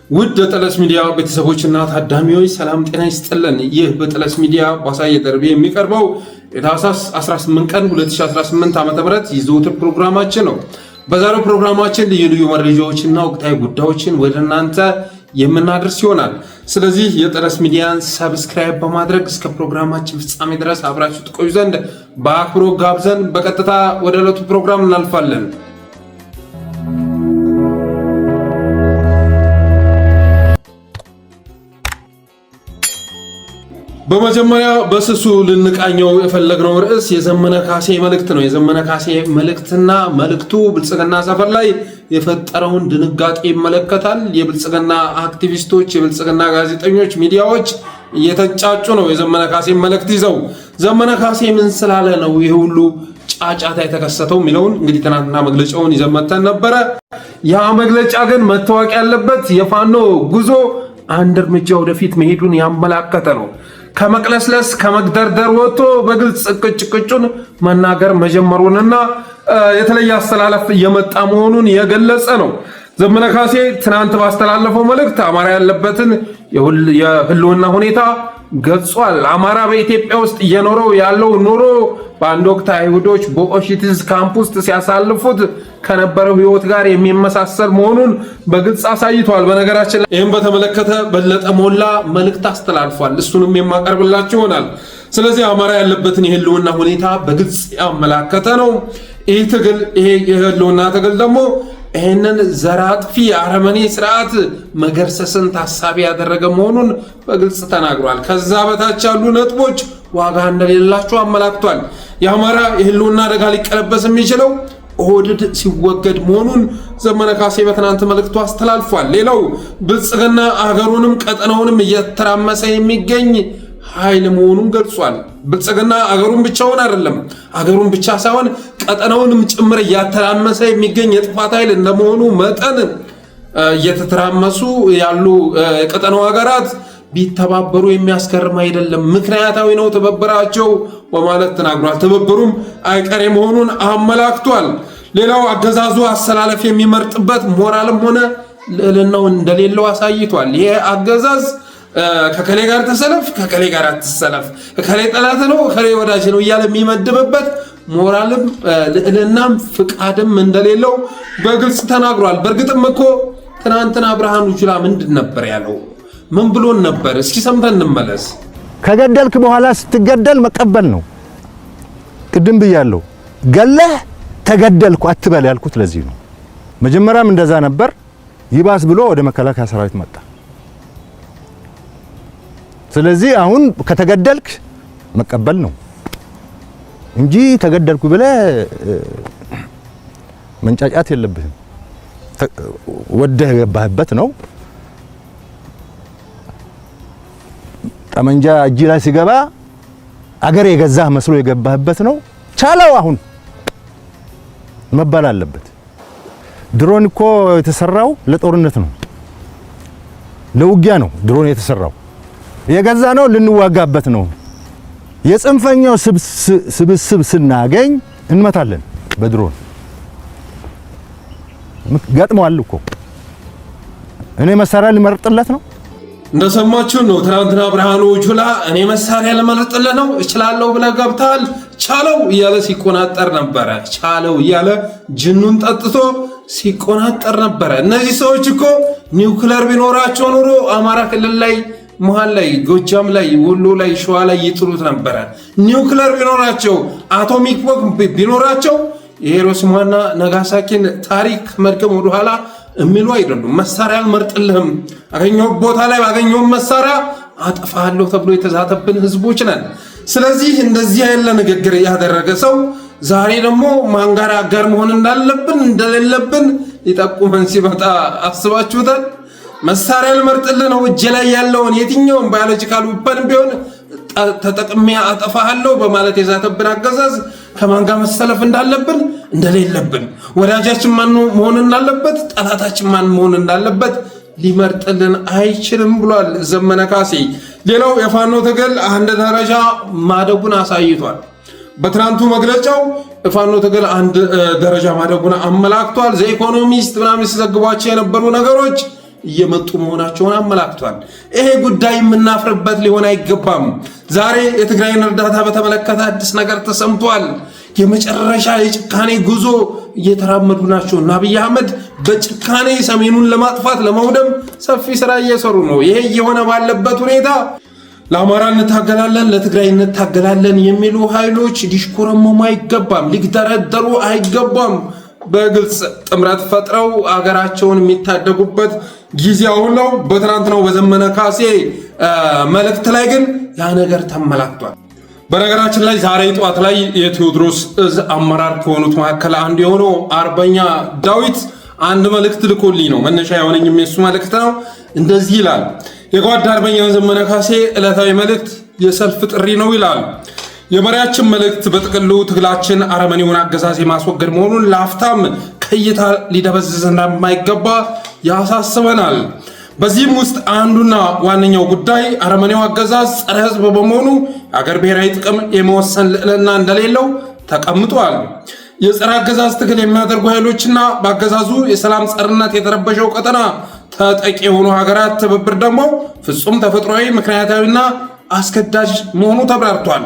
ውድ በጠለስ ሚዲያ ቤተሰቦችና ታዳሚዎች ሰላም ጤና ይስጥልን። ይህ በጠለስ ሚዲያ ባሳየ ደርቤ የሚቀርበው የታህሳስ 18 ቀን 2018 ዓ.ም የዘወትር ፕሮግራማችን ነው። በዛሬው ፕሮግራማችን ልዩ ልዩ መረጃዎችና ወቅታዊ ጉዳዮችን ወደ እናንተ የምናደርስ ይሆናል። ስለዚህ የጠለስ ሚዲያን ሰብስክራይብ በማድረግ እስከ ፕሮግራማችን ፍጻሜ ድረስ አብራችሁ ትቆዩ ዘንድ በአክብሮት ጋብዘን በቀጥታ ወደ ዕለቱ ፕሮግራም እናልፋለን። በመጀመሪያ በስሱ ልንቃኘው የፈለግነው ርዕስ የዘመነ ካሴ መልእክት ነው። የዘመነ ካሴ መልእክትና መልእክቱ ብልጽግና ሰፈር ላይ የፈጠረውን ድንጋጤ ይመለከታል። የብልጽግና አክቲቪስቶች፣ የብልጽግና ጋዜጠኞች፣ ሚዲያዎች እየተጫጩ ነው የዘመነ ካሴ መልእክት ይዘው። ዘመነ ካሴ ምን ስላለ ነው ይህ ሁሉ ጫጫታ የተከሰተው የሚለውን እንግዲህ ትናንትና መግለጫውን ይዘን መተን ነበረ። ያ መግለጫ ግን መታወቅ ያለበት የፋኖ ጉዞ አንድ እርምጃ ወደፊት መሄዱን ያመላከተ ነው። ከመቅለስለስ ከመግደርደር ወጥቶ በግልጽ ቅጭቅጩን መናገር መጀመሩንና የተለየ አስተላለፍ እየመጣ መሆኑን የገለጸ ነው። ዘመነ ካሴ ትናንት ባስተላለፈው መልእክት አማራ ያለበትን የህልውና ሁኔታ ገልጿል። አማራ በኢትዮጵያ ውስጥ እየኖረው ያለው ኑሮ በአንድ ወቅት አይሁዶች በኦሽቲዝ ካምፕ ውስጥ ሲያሳልፉት ከነበረው ህይወት ጋር የሚመሳሰል መሆኑን በግልጽ አሳይቷል። በነገራችን ላይ ይህም በተመለከተ በለጠ ሞላ መልእክት አስተላልፏል። እሱንም የማቀርብላችሁ ይሆናል። ስለዚህ አማራ ያለበትን የህልውና ሁኔታ በግልጽ ያመላከተ ነው። ይህ ትግል የህልውና ትግል ደግሞ ይህንን ዘራጥፊ አረመኔ ስርዓት መገርሰስን ታሳቢ ያደረገ መሆኑን በግልጽ ተናግሯል። ከዛ በታች ያሉ ነጥቦች ዋጋ እንደሌላቸው አመላክቷል። የአማራ የህልውና አደጋ ሊቀለበስ የሚችለው ኦህዴድ ሲወገድ መሆኑን ዘመነ ካሴ በትናንት መልእክቱ አስተላልፏል። ሌላው ብልጽግና አገሩንም ቀጠናውንም እየተራመሰ የሚገኝ ኃይል መሆኑን ገልጿል። ብልጽግና አገሩን ብቻውን አይደለም፣ አገሩን ብቻ ሳይሆን ቀጠናውንም ጭምር እያተራመሰ የሚገኝ የጥፋት ኃይል እንደመሆኑ መጠን እየተተራመሱ ያሉ የቀጠናው ሀገራት ቢተባበሩ የሚያስገርም አይደለም፣ ምክንያታዊ ነው ትብብራቸው በማለት ተናግሯል። ትብብሩም አይቀሬ መሆኑን አመላክቷል። ሌላው አገዛዙ አሰላለፍ የሚመርጥበት ሞራልም ሆነ ልዕልናው እንደሌለው አሳይቷል። ይሄ አገዛዝ ከከሌ ጋር ተሰለፍ፣ ከከሌ ጋር አትሰለፍ፣ ከከሌ ጠላት ነው፣ ከሌ ወዳጅ ነው እያለ የሚመድብበት ሞራልም ልዕልናም ፍቃድም እንደሌለው በግልጽ ተናግሯል። በእርግጥም እኮ ትናንትና ብርሃኑ ጁላ ምንድን ነበር ያለው? ምን ብሎን ነበር? እስኪ ሰምተን እንመለስ። ከገደልክ በኋላ ስትገደል መቀበል ነው። ቅድም ብያለሁ፣ ገለህ ተገደልኩ አትበል ያልኩት ለዚህ ነው። መጀመሪያም እንደዛ ነበር። ይባስ ብሎ ወደ መከላከያ ሰራዊት መጣ። ስለዚህ አሁን ከተገደልክ መቀበል ነው እንጂ ተገደልኩ ብለህ መንጫጫት የለብህም። ወደህ የገባህበት ነው። ጠመንጃ እጅ ላይ ሲገባ አገር የገዛህ መስሎ የገባህበት ነው። ቻለው አሁን መባል አለበት። ድሮን እኮ የተሰራው ለጦርነት ነው፣ ለውጊያ ነው። ድሮን የተሰራው የገዛ ነው ልንዋጋበት ነው። የጽንፈኛው ስብስብ ስናገኝ እንመታለን በድሮን ገጥመዋል እኮ። እኔ መሳሪያ ልመርጥለት ነው። እንደሰማችሁ ነው። ትናንትና ብርሃኑ ጁላ እኔ መሳሪያ ልመርጥለት ነው እችላለሁ ብለህ ገብተሃል ቻለው እያለ ሲቆናጠር ነበረ። ቻለው እያለ ጅኑን ጠጥቶ ሲቆናጠር ነበረ። እነዚህ ሰዎች እኮ ኒውክሌር ቢኖራቸው ኖሮ አማራ ክልል ላይ፣ መሃል ላይ፣ ጎጃም ላይ፣ ወሎ ላይ፣ ሸዋ ላይ ይጥሉት ነበረ። ኒውክሌር ቢኖራቸው፣ አቶሚክ ቦምብ ቢኖራቸው የሂሮሺማና ናጋሳኪን ታሪክ መድገም ወደኋላ የሚሉ አይደሉም። መሳሪያ አልመርጥልህም፣ አገኘው ቦታ ላይ ባገኘው መሳሪያ አጠፋለሁ ተብሎ የተዛተብን ህዝቦች ነን። ስለዚህ እንደዚህ ያለ ንግግር ያደረገ ሰው ዛሬ ደግሞ ማን ጋር አጋር መሆን እንዳለብን እንደሌለብን ሊጠቁመን ሲመጣ አስባችሁታል? መሳሪያ አልመርጥልህ ነው፣ እጄ ላይ ያለውን የትኛውን ባዮሎጂካል ዌፐን ቢሆን ተጠቅሜ አጠፋለሁ በማለት የዛተብን አገዛዝ ከማን ጋር መሰለፍ እንዳለብን እንደሌለብን፣ ወዳጃችን ማን መሆን እንዳለበት፣ ጠላታችን ማን መሆን እንዳለበት ሊመርጥልን አይችልም ብሏል ዘመነ ካሴ። ሌላው የፋኖ ትግል አንድ ደረጃ ማደጉን አሳይቷል። በትናንቱ መግለጫው የፋኖ ትግል አንድ ደረጃ ማደጉን አመላክቷል። ዘኢኮኖሚስት ምናምን ሲዘግቧቸው የነበሩ ነገሮች እየመጡ መሆናቸውን አመላክቷል። ይሄ ጉዳይ የምናፍርበት ሊሆን አይገባም። ዛሬ የትግራይን እርዳታ በተመለከተ አዲስ ነገር ተሰምቷል። የመጨረሻ የጭካኔ ጉዞ እየተራመዱ ናቸው እና አብይ አህመድ በጭካኔ ሰሜኑን ለማጥፋት ለማውደም ሰፊ ስራ እየሰሩ ነው። ይሄ እየሆነ ባለበት ሁኔታ ለአማራ እንታገላለን፣ ለትግራይ እንታገላለን የሚሉ ኃይሎች ሊሽኮረመሙ አይገባም፣ ሊግደረደሩ አይገባም። በግልጽ ጥምረት ፈጥረው አገራቸውን የሚታደጉበት ጊዜ አሁን ነው። በትናንትናው በዘመነ ካሴ መልእክት ላይ ግን ያ ነገር ተመላክቷል። በነገራችን ላይ ዛሬ ጠዋት ላይ የቴዎድሮስ እዝ አመራር ከሆኑት መካከል አንዱ የሆነው አርበኛ ዳዊት አንድ መልእክት ልኮልኝ ነው። መነሻ የሆነኝም የሱ መልእክት ነው። እንደዚህ ይላል። የጓድ አርበኛ ዘመነ ካሴ ዕለታዊ መልእክት የሰልፍ ጥሪ ነው ይላል። የመሪያችን መልእክት በጥቅሉ ትግላችን አረመኔውን አገዛዝ የማስወገድ መሆኑን ለአፍታም ከእይታ ሊደበዝዝ እንደማይገባ ያሳስበናል። በዚህም ውስጥ አንዱና ዋነኛው ጉዳይ አረመኔው አገዛዝ ጸረ ሕዝብ በመሆኑ የአገር ብሔራዊ ጥቅም የመወሰን ልዕልና እንደሌለው ተቀምጧል። የጸረ አገዛዝ ትግል የሚያደርጉ ኃይሎችና በአገዛዙ የሰላም ጸርነት የተረበሸው ቀጠና ተጠቂ የሆኑ ሀገራት ትብብር ደግሞ ፍጹም ተፈጥሯዊ፣ ምክንያታዊና አስገዳጅ መሆኑ ተብራርቷል።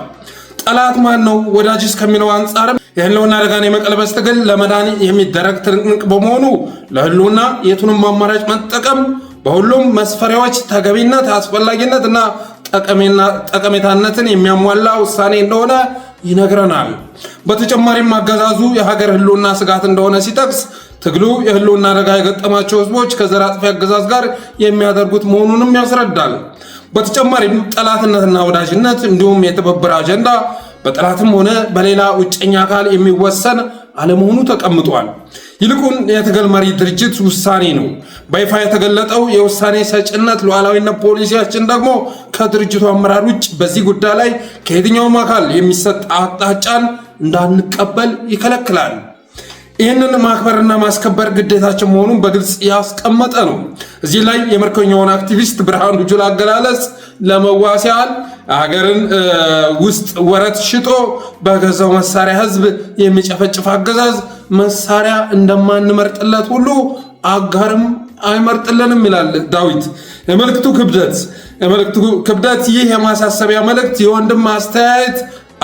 ጠላት ማን ነው ወዳጅስ ከሚለው አንጻርም የህልውና አደጋን የመቀልበስ ትግል ለመዳን የሚደረግ ትንቅንቅ በመሆኑ ለህልውና የቱንም አማራጭ መጠቀም በሁሉም መስፈሪያዎች ተገቢነት፣ አስፈላጊነት እና ጠቀሜታነትን የሚያሟላ ውሳኔ እንደሆነ ይነግረናል። በተጨማሪም አገዛዙ የሀገር ህልውና ስጋት እንደሆነ ሲጠቅስ ትግሉ የህልውና አደጋ የገጠማቸው ህዝቦች ከዘር አጥፊ አገዛዝ ጋር የሚያደርጉት መሆኑንም ያስረዳል። በተጨማሪም ጠላትነትና ወዳጅነት እንዲሁም የትብብር አጀንዳ በጠላትም ሆነ በሌላ ውጨኛ አካል የሚወሰን አለመሆኑ ተቀምጧል። ይልቁን የትግል መሪ ድርጅት ውሳኔ ነው። በይፋ የተገለጠው የውሳኔ ሰጭነት ሉዓላዊነት ፖሊሲያችን ደግሞ ከድርጅቱ አመራር ውጭ በዚህ ጉዳይ ላይ ከየትኛውም አካል የሚሰጥ አቅጣጫን እንዳንቀበል ይከለክላል። ይህንን ማክበርና ማስከበር ግዴታችን መሆኑን በግልጽ ያስቀመጠ ነው። እዚህ ላይ የምርኮኛውን አክቲቪስት ብርሃኑ ጁላ አገላለጽ ለመዋሲያል ሀገርን ውስጥ ወረት ሽጦ በገዛው መሳሪያ ህዝብ የሚጨፈጭፍ አገዛዝ መሳሪያ እንደማንመርጥለት ሁሉ አጋርም አይመርጥልንም ይላል ዳዊት። የመልእክቱ ክብደት ይህ የማሳሰቢያ መልእክት የወንድም አስተያየት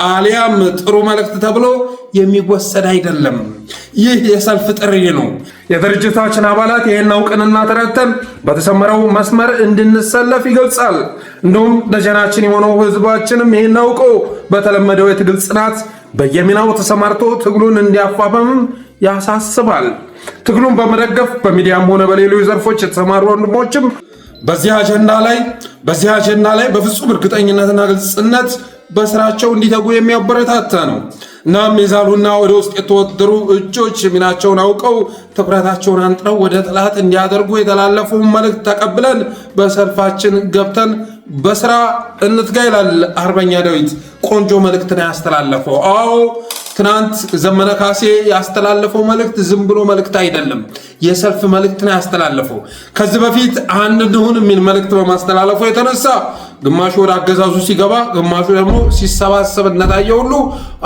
አሊያም ጥሩ መልእክት ተብሎ የሚወሰድ አይደለም። ይህ የሰልፍ ጥሪ ነው። የድርጅታችን አባላት ይህን አውቀንና ተረድተን በተሰመረው መስመር እንድንሰለፍ ይገልጻል። እንዲሁም ደጀናችን የሆነው ህዝባችንም ይህን አውቆ በተለመደው የትግል ጽናት በየሚናው ተሰማርቶ ትግሉን እንዲያፋፍም ያሳስባል። ትግሉን በመደገፍ በሚዲያም ሆነ በሌሎች ዘርፎች የተሰማሩ ወንድሞችም በዚህ አጀንዳ ላይ በፍጹም እርግጠኝነትና ግልጽነት በስራቸው እንዲተጉ የሚያበረታታ ነው። እናም የዛሉና ወደ ውስጥ የተወደሩ እጆች ሚናቸውን አውቀው ትኩረታቸውን አንጥረው ወደ ጠላት እንዲያደርጉ የተላለፈውን መልእክት ተቀብለን በሰልፋችን ገብተን በስራ እንትጋ ይላል አርበኛ ዳዊት። ቆንጆ መልእክት ነው ያስተላለፈው። አዎ ትናንት ዘመነ ካሴ ያስተላለፈው መልእክት ዝም ብሎ መልእክት አይደለም፣ የሰልፍ መልእክት ነው ያስተላለፈው። ከዚህ በፊት አንድ እንሁን የሚል መልእክት በማስተላለፉ የተነሳ ግማሹ ወደ አገዛዙ ሲገባ፣ ግማሹ ደግሞ ሲሰባሰብ እንደታየ ሁሉ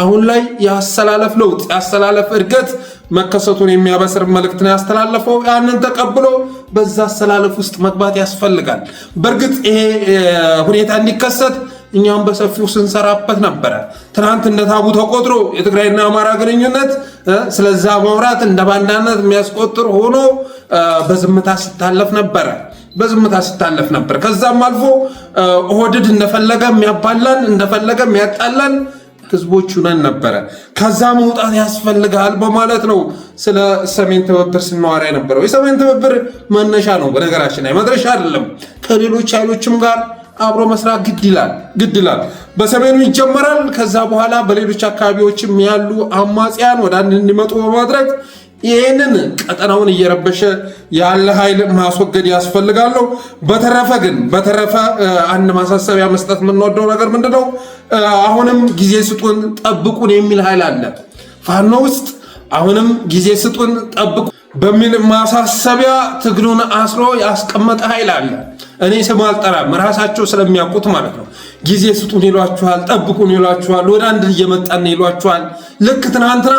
አሁን ላይ ያስተላለፍ ለውጥ፣ ያስተላለፍ እድገት መከሰቱን የሚያበስር መልእክት ነው ያስተላለፈው። ያንን ተቀብሎ በዛ አስተላለፍ ውስጥ መግባት ያስፈልጋል። በእርግጥ ይሄ ሁኔታ እንዲከሰት እኛም በሰፊው ስንሰራበት ነበረ። ትናንት እንደ ታቡ ተቆጥሮ የትግራይና አማራ ግንኙነት ስለዛ ማውራት እንደ ባንዳነት የሚያስቆጥር ሆኖ በዝምታ ሲታለፍ ነበር። ከዛም አልፎ ኦህዴድ እንደፈለገ የሚያባላን እንደፈለገ የሚያጣላን ህዝቦች ነን ነበረ። ከዛ መውጣት ያስፈልጋል በማለት ነው ስለ ሰሜን ትብብር ስናወራ የነበረው። የሰሜን ትብብር መነሻ ነው፣ በነገራችን ላይ መድረሻ አይደለም። ከሌሎች ኃይሎችም ጋር አብሮ መስራት ግድ ይላል። በሰሜኑ ይጀመራል። ከዛ በኋላ በሌሎች አካባቢዎችም ያሉ አማጽያን ወደ አንድ እንዲመጡ በማድረግ ይህንን ቀጠናውን እየረበሸ ያለ ኃይል ማስወገድ ያስፈልጋል። በተረፈ አንድ ማሳሰቢያ መስጠት የምንወደው ነገር ምንድነው? አሁንም ጊዜ ስጡን ጠብቁን የሚል ኃይል አለ ፋኖ ውስጥ። አሁንም ጊዜ ስጡን ጠብቁ በሚል ማሳሰቢያ ትግሉን አስሮ ያስቀመጠ ኃይል አለ። እኔ ስም አልጠራም፣ ራሳቸው ስለሚያውቁት ማለት ነው። ጊዜ ስጡን ይሏችኋል፣ ጠብቁን ይሏችኋል፣ ወደ አንድ እየመጣን ይሏችኋል። ልክ ትናንትና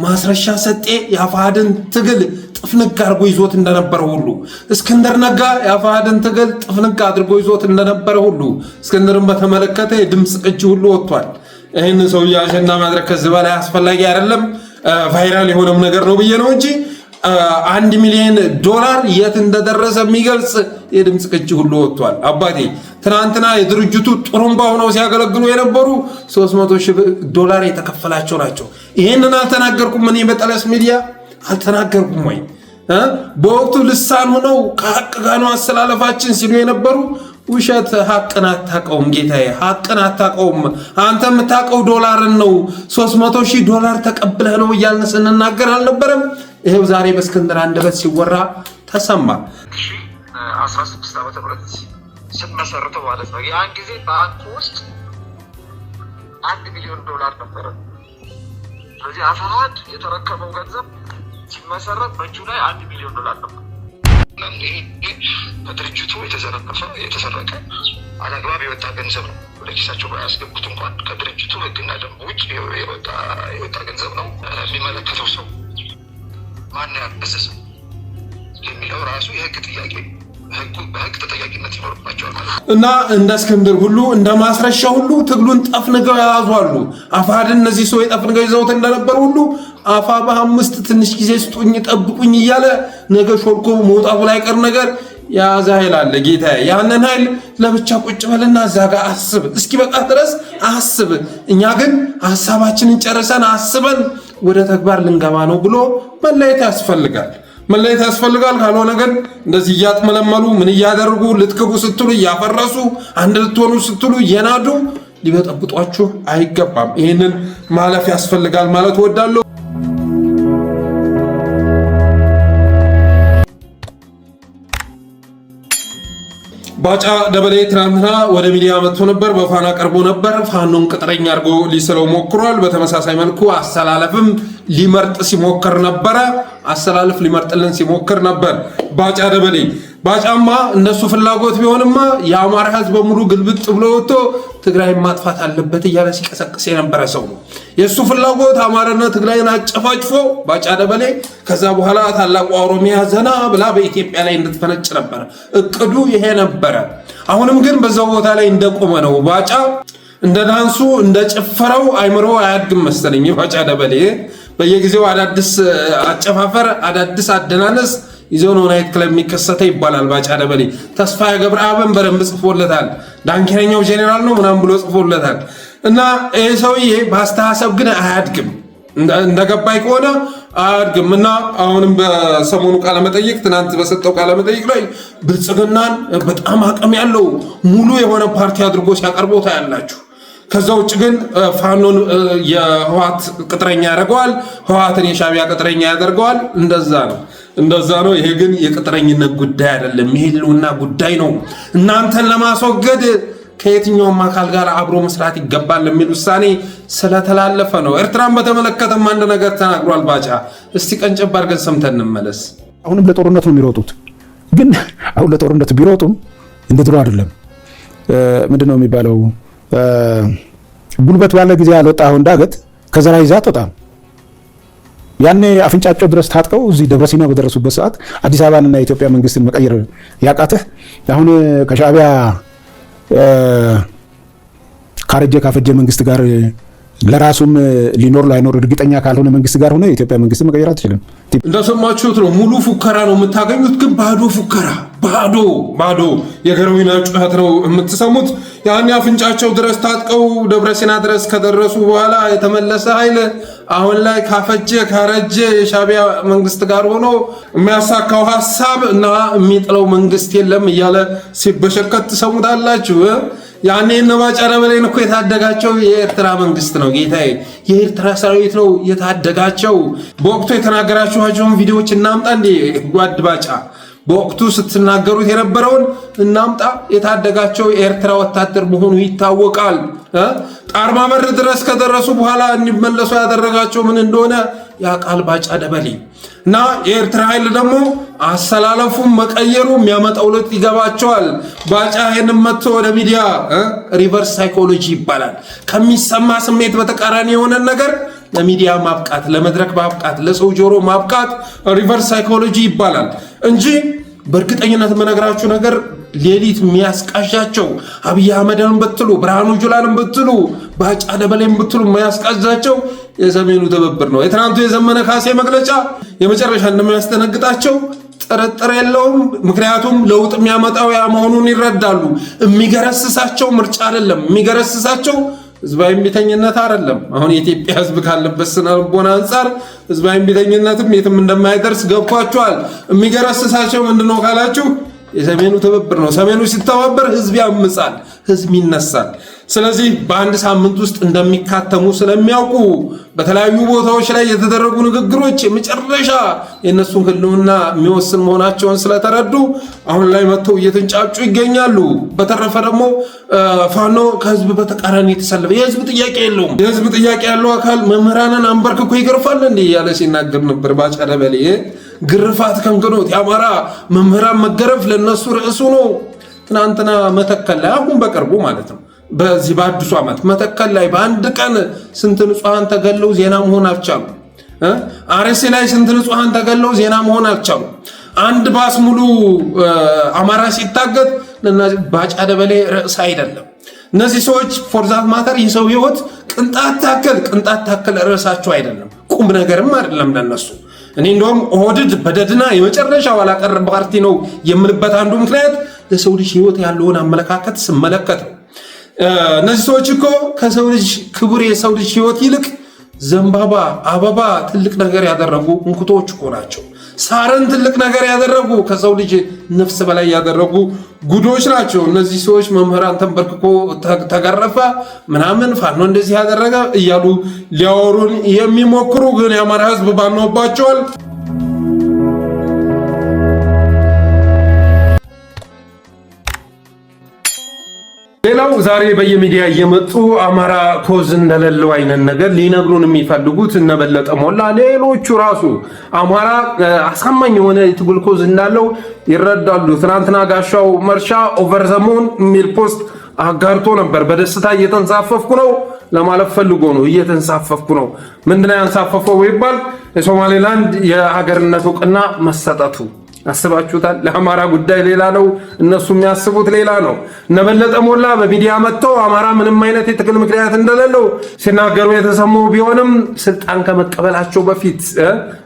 ማስረሻ ሰጤ የአፋሕድን ትግል ጥፍንግ አድርጎ ይዞት እንደነበረ ሁሉ እስክንድር ነጋ የአፋሕድን ትግል ጥፍንግ አድርጎ ይዞት እንደነበረ ሁሉ እስክንድርን በተመለከተ የድምፅ ቅጂ ሁሉ ወጥቷል። ይህን ሰውዬ አጀንዳ ማድረግ ከዚህ በላይ አስፈላጊ አይደለም። ቫይራል የሆነም ነገር ነው ብዬ ነው እንጂ $1 ሚሊዮን የት እንደደረሰ የሚገልጽ የድምፅ ቅጂ ሁሉ ወጥቷል። አባቴ ትናንትና የድርጅቱ ጥሩምባ ሆነው ሲያገለግሉ የነበሩ $300,000 የተከፈላቸው ናቸው። ይህንን አልተናገርኩም እኔ በጠለስ ሚዲያ አልተናገርኩም ወይ? በወቅቱ ልሳን ሆነው ከሀቅ ጋር ነው አስተላለፋችን ሲሉ የነበሩ ውሸት ሀቅን አታውቀውም ጌታዬ፣ ሀቅን አታውቀውም። አንተ የምታውቀው ዶላርን ነው። $300,000 ተቀብለህ ነው እያልን ስንናገር አልነበረም? ይሄው ዛሬ በእስክንድር አንደበት ሲወራ ተሰማ። 16 ዓመተ ምህረት ስንመሰርተው ማለት ነው። ያን ጊዜ ባንኩ ውስጥ $1 ሚሊዮን ነበረ። ስለዚህ አፋሕድ የተረከበው ገንዘብ ሲመሰረት በእጁ ላይ $1 ሚሊዮን ነበር። በድርጅቱ የተዘረፈ የተሰረቀ አላግባብ የወጣ ገንዘብ ነው። ወደ ኪሳቸው ባያስገቡት እንኳን ከድርጅቱ ሕግና ደንብ ውጭ የወጣ ገንዘብ ነው። የሚመለከተው ሰው ማን ያፈሰሰው የሚለው ራሱ የህግ ጥያቄ፣ በህግ ተጠያቂነት ይኖርባቸዋል ማለት ነው። እና እንደ እስክንድር ሁሉ እንደ ማስረሻ ሁሉ ትግሉን ጠፍንገው የያዙ አሉ። አፋሕድን እነዚህ ሰው ጠፍንገው ይዘውት እንደነበር ሁሉ አፋብኃ ትንሽ ጊዜ ስጡኝ ጠብቁኝ እያለ ነገ ሾልኮ መውጣቱ ላይ ቀር ነገር ያዛ ኃይል አለ ጌታዬ። ያንን ኃይል ለብቻ ቁጭ በልና እዛ ጋር አስብ፣ እስኪ በቃ ድረስ አስብ። እኛ ግን ሐሳባችንን ጨርሰን አስበን ወደ ተግባር ልንገባ ነው ብሎ መለየት ያስፈልጋል። ካልሆነ ግን እንደዚህ እያጥመለመሉ ምን እያደረጉ ልትክቡ ስትሉ እያፈረሱ አንድ ልትሆኑ ስትሉ እየናዱ ሊበጠብጧችሁ አይገባም። ይህንን ማለፍ ያስፈልጋል ማለት እወዳለሁ። ባጫ ደበሌ ትናንትና ወደ ሚዲያ መጥቶ ነበር። በፋና ቀርቦ ነበር። ፋኖን ቅጥረኛ አድርጎ ሊስለው ሞክሯል። በተመሳሳይ መልኩ አሰላለፍም ሊመርጥ ሲሞክር ነበረ። አሰላለፍ ሊመርጥልን ሲሞክር ነበር ባጫ ደበሌ። ባጫማ እነሱ ፍላጎት ቢሆንማ የአማራ ሕዝብ በሙሉ ግልብጥ ብሎ ወጥቶ ትግራይ ማጥፋት አለበት እያለ ሲቀሰቅስ የነበረ ሰው ነው። የእሱ ፍላጎት አማራና ትግራይን አጨፋጭፎ ባጫ ደበሌ ከዛ በኋላ ታላቁ ኦሮሚያ ዘና ብላ በኢትዮጵያ ላይ እንድትፈነጭ ነበር እቅዱ፣ ይሄ ነበረ። አሁንም ግን በዛው ቦታ ላይ እንደቆመ ነው። ባጫ እንደ ዳንሱ እንደ ጭፈረው አይምሮ አያድግም መሰለኝ። ባጫ ደበሌ በየጊዜው አዳዲስ አጨፋፈር አዳዲስ አደናነስ ይዘው ነው ናይት ክለብ የሚከሰተ ይባላል። ባጫ ደበሌ ተስፋዬ ገብረአብን በደንብ ጽፎለታል። ዳንኪረኛው ጄኔራል ነው ምናምን ብሎ ጽፎለታል። እና ይህ ሰውዬ በአስተሳሰብ ግን አያድግም፣ እንደገባኝ ከሆነ አያድግም። እና አሁንም በሰሞኑ ቃለመጠይቅ ትናንት በሰጠው ቃለመጠይቅ ላይ ብልጽግናን በጣም አቅም ያለው ሙሉ የሆነ ፓርቲ አድርጎ ሲያቀርበው ታያላችሁ። ከዛ ውጭ ግን ፋኖን የህወሓት ቅጥረኛ ያደርገዋል፣ ህወሓትን የሻዕቢያ ቅጥረኛ ያደርገዋል። እንደዛ ነው። ይሄ ግን የቅጥረኝነት ጉዳይ አይደለም፣ የህልውና ጉዳይ ነው። እናንተን ለማስወገድ ከየትኛውም አካል ጋር አብሮ መስራት ይገባል የሚል ውሳኔ ስለተላለፈ ነው። ኤርትራን በተመለከተም አንድ ነገር ተናግሯል ባጫ። እስቲ ቀንጨብ አድርገን ሰምተን እንመለስ። አሁንም ለጦርነት ነው የሚሮጡት፣ ግን አሁን ለጦርነት ቢሮጡም እንደ ድሮ አይደለም። ምንድነው የሚባለው? ጉልበት ባለ ጊዜ ያልወጣው ዳገት ከዘራ ይዛት ወጣም። ያኔ አፍንጫቸው ድረስ ታጥቀው እዚህ ደብረሲና በደረሱበት ሰዓት አዲስ አበባንና የኢትዮጵያ መንግስትን መቀየር ያቃተህ አሁን ከሻዕቢያ ካፈጀ መንግስት ጋር ለራሱም ሊኖር ላይኖር እርግጠኛ ካልሆነ መንግስት ጋር ሆነ የኢትዮጵያ መንግስት መቀየር አትችልም። እንደሰማችሁት ነው። ሙሉ ፉከራ ነው የምታገኙት፣ ግን ባዶ ፉከራ፣ ባዶ የገረዊና ጩኸት ነው የምትሰሙት። ያን አፍንጫቸው ድረስ ታጥቀው ደብረሲና ድረስ ከደረሱ በኋላ የተመለሰ ኃይል አሁን ላይ ካረጀ የሻዕቢያ መንግስት ጋር ሆኖ የሚያሳካው ሐሳብ እና የሚጥለው መንግስት የለም እያለ ሲበሸከት ትሰሙታላችሁ። ያኔ ባጫ ደበሌን እኮ የታደጋቸው የኤርትራ መንግስት ነው ጌታዬ፣ የኤርትራ ሰራዊት ነው የታደጋቸው። በወቅቱ የተናገራችኋቸውን ቪዲዮዎች እናምጣ እንዴ ጓድ ባጫ፣ በወቅቱ ስትናገሩት የነበረውን እናምጣ። የታደጋቸው የኤርትራ ወታደር መሆኑ ይታወቃል። ጣርማ በር ድረስ ከደረሱ በኋላ እንዲመለሱ ያደረጋቸው ምን እንደሆነ ያውቃል ባጫ ደበሌ። እና የኤርትራ ኃይል ደግሞ አሰላለፉን መቀየሩ የሚያመጣው ለውጥ ይገባቸዋል። ባጫ ይሄንን መጥቶ ወደ ሚዲያ ሪቨርስ ሳይኮሎጂ ይባላል፣ ከሚሰማ ስሜት በተቃራኒ የሆነ ነገር ለሚዲያ ማብቃት፣ ለመድረክ ማብቃት፣ ለሰው ጆሮ ማብቃት ሪቨርስ ሳይኮሎጂ ይባላል እንጂ በእርግጠኝነት የምነግራችሁ ነገር ሌሊት የሚያስቃዣቸው አብይ አህመድን ብትሉ ብርሃኑ ጁላን ብትሉ ባጫ ደበሌን ብትሉ የሚያስቃዣቸው የሰሜኑ ትብብር ነው። የትናንቱ የዘመነ ካሴ መግለጫ የመጨረሻ እንደሚያስደነግጣቸው ጥርጥር የለውም። ምክንያቱም ለውጥ የሚያመጣው ያ መሆኑን ይረዳሉ። የሚገረስሳቸው ምርጫ አይደለም፣ የሚገረስሳቸው ህዝባዊ እምቢተኝነት አይደለም። አሁን የኢትዮጵያ ህዝብ ካለበት ስነ ልቦና አንጻር ህዝባዊ እምቢተኝነትም የትም እንደማይደርስ ገብቷቸዋል። የሚገረስሳቸው ምንድነው ካላችሁ የሰሜኑ ትብብር ነው። ሰሜኑ ሲተባበር ህዝብ ያምጻል፣ ህዝብ ይነሳል። ስለዚህ በአንድ ሳምንት ውስጥ እንደሚካተሙ ስለሚያውቁ በተለያዩ ቦታዎች ላይ የተደረጉ ንግግሮች የመጨረሻ የእነሱን ህልውና የሚወስን መሆናቸውን ስለተረዱ አሁን ላይ መጥተው እየተንጫጩ ይገኛሉ። በተረፈ ደግሞ ፋኖ ከህዝብ በተቃራኒ የተሰለፈ የህዝብ ጥያቄ የለውም። የህዝብ ጥያቄ ያለው አካል መምህራንን አንበርክኮ ይገርፋል እንዴ ያለ ሲናገር ነበር ባጫ ደበሌ። ግርፋት ከንግኖት የአማራ መምህራን መገረፍ ለነሱ ርዕሱ ነው። ትናንትና መተከል ላይ አሁን በቅርቡ ማለት ነው በዚህ በአዲሱ ዓመት መተከል ላይ በአንድ ቀን ስንት ንጹሃን ተገለው ዜና መሆን አልቻሉ። አርሲ ላይ ስንት ንጹሃን ተገለው ዜና መሆን አልቻሉ። አንድ ባስ ሙሉ አማራ ሲታገት ባጫ ደበሌ ርዕስ አይደለም። እነዚህ ሰዎች ፎርዛት ማተር የሰው ህይወት ቅንጣት ታክል ርዕሳቸው አይደለም፣ ቁም ነገርም አይደለም ለነሱ። እኔ እንደውም ኦህዴድ በደድና የመጨረሻ ኋላ ቀር ፓርቲ ነው የምልበት አንዱ ምክንያት ለሰው ልጅ ህይወት ያለውን አመለካከት ስመለከት ነው። እነዚህ ሰዎች እኮ ከሰው ልጅ ክቡር የሰው ልጅ ህይወት ይልቅ ዘንባባ አበባ ትልቅ ነገር ያደረጉ እንኩቶች እኮ ናቸው። ሳርን ትልቅ ነገር ያደረጉ ከሰው ልጅ ነፍስ በላይ ያደረጉ ጉዶች ናቸው። እነዚህ ሰዎች መምህራን ተንበርክኮ ተገረፈ ምናምን ፋኖ እንደዚህ ያደረገ እያሉ ሊያወሩን የሚሞክሩ ግን የአማራ ህዝብ ባንሆባቸዋል። ሌላው ዛሬ በየሚዲያ እየመጡ አማራ ኮዝ እንደሌለው አይነት ነገር ሊነግሩን የሚፈልጉት እነ በለጠ ሞላ፣ ሌሎቹ ራሱ አማራ አሳማኝ የሆነ የትግል ኮዝ እንዳለው ይረዳሉ። ትናንትና ጋሻው መርሻ ኦቨር ዘ ሙን የሚል ፖስት አጋርቶ ነበር። በደስታ እየተንሳፈፍኩ ነው ለማለት ፈልጎ ነው። እየተንሳፈፍኩ ነው። ምንድነው ያንሳፈፈው ይባል? የሶማሌላንድ የሀገርነት እውቅና መሰጠቱ። አስባችሁታል? ለአማራ ጉዳይ ሌላ ነው፣ እነሱ የሚያስቡት ሌላ ነው። እነ በለጠ ሞላ በሚዲያ መጥተው አማራ ምንም አይነት የትግል ምክንያት እንደሌለው ሲናገሩ የተሰሙ ቢሆንም ስልጣን ከመቀበላቸው በፊት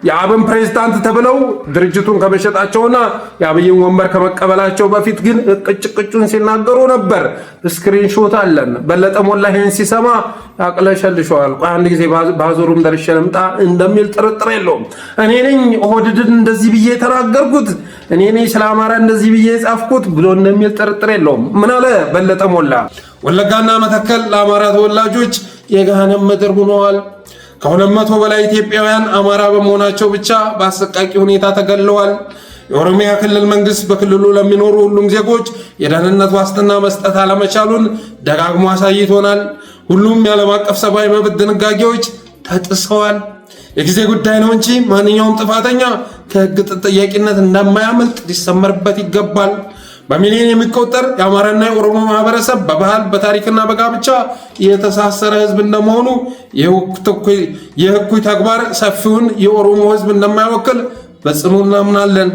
የአብን ፕሬዝዳንት ተብለው ድርጅቱን ከመሸጣቸውና የአብይን ወንበር ከመቀበላቸው በፊት ግን ቅጭቅጩን ሲናገሩ ነበር። ስክሪንሾት አለን። በለጠ ሞላ ይሄን ሲሰማ ያቅለሸልሸዋል። ቆይ አንድ ጊዜ ባዞሩም ደርሼ ልምጣ እንደሚል ጥርጥር የለውም። እኔ ነኝ ኦህዴድን እንደዚህ ብዬ ተናገርኩት፣ እኔ ነኝ ስለ አማራ እንደዚህ ብዬ ጻፍኩት ብሎ እንደሚል ጥርጥር የለውም። ምን አለ በለጠ ሞላ? ወለጋና መተከል ለአማራ ተወላጆች የገሃነም ምድር ሆነዋል። ከ200 በላይ ኢትዮጵያውያን አማራ በመሆናቸው ብቻ በአሰቃቂ ሁኔታ ተገለዋል። የኦሮሚያ ክልል መንግስት በክልሉ ለሚኖሩ ሁሉም ዜጎች የደህንነት ዋስትና መስጠት አለመቻሉን ደጋግሞ አሳይቶናል። ሁሉም የዓለም አቀፍ ሰብአዊ መብት ድንጋጌዎች ተጥሰዋል። የጊዜ ጉዳይ ነው እንጂ ማንኛውም ጥፋተኛ ከህግ ተጠያቂነት እንደማያመልጥ ሊሰመርበት ይገባል። በሚሊዮን የሚቆጠር የአማራና የኦሮሞ ማህበረሰብ በባህል በታሪክና በጋብቻ የተሳሰረ ህዝብ እንደመሆኑ የእኩይ ተግባር ሰፊውን የኦሮሞ ህዝብ እንደማይወክል በጽኑ እናምናለን።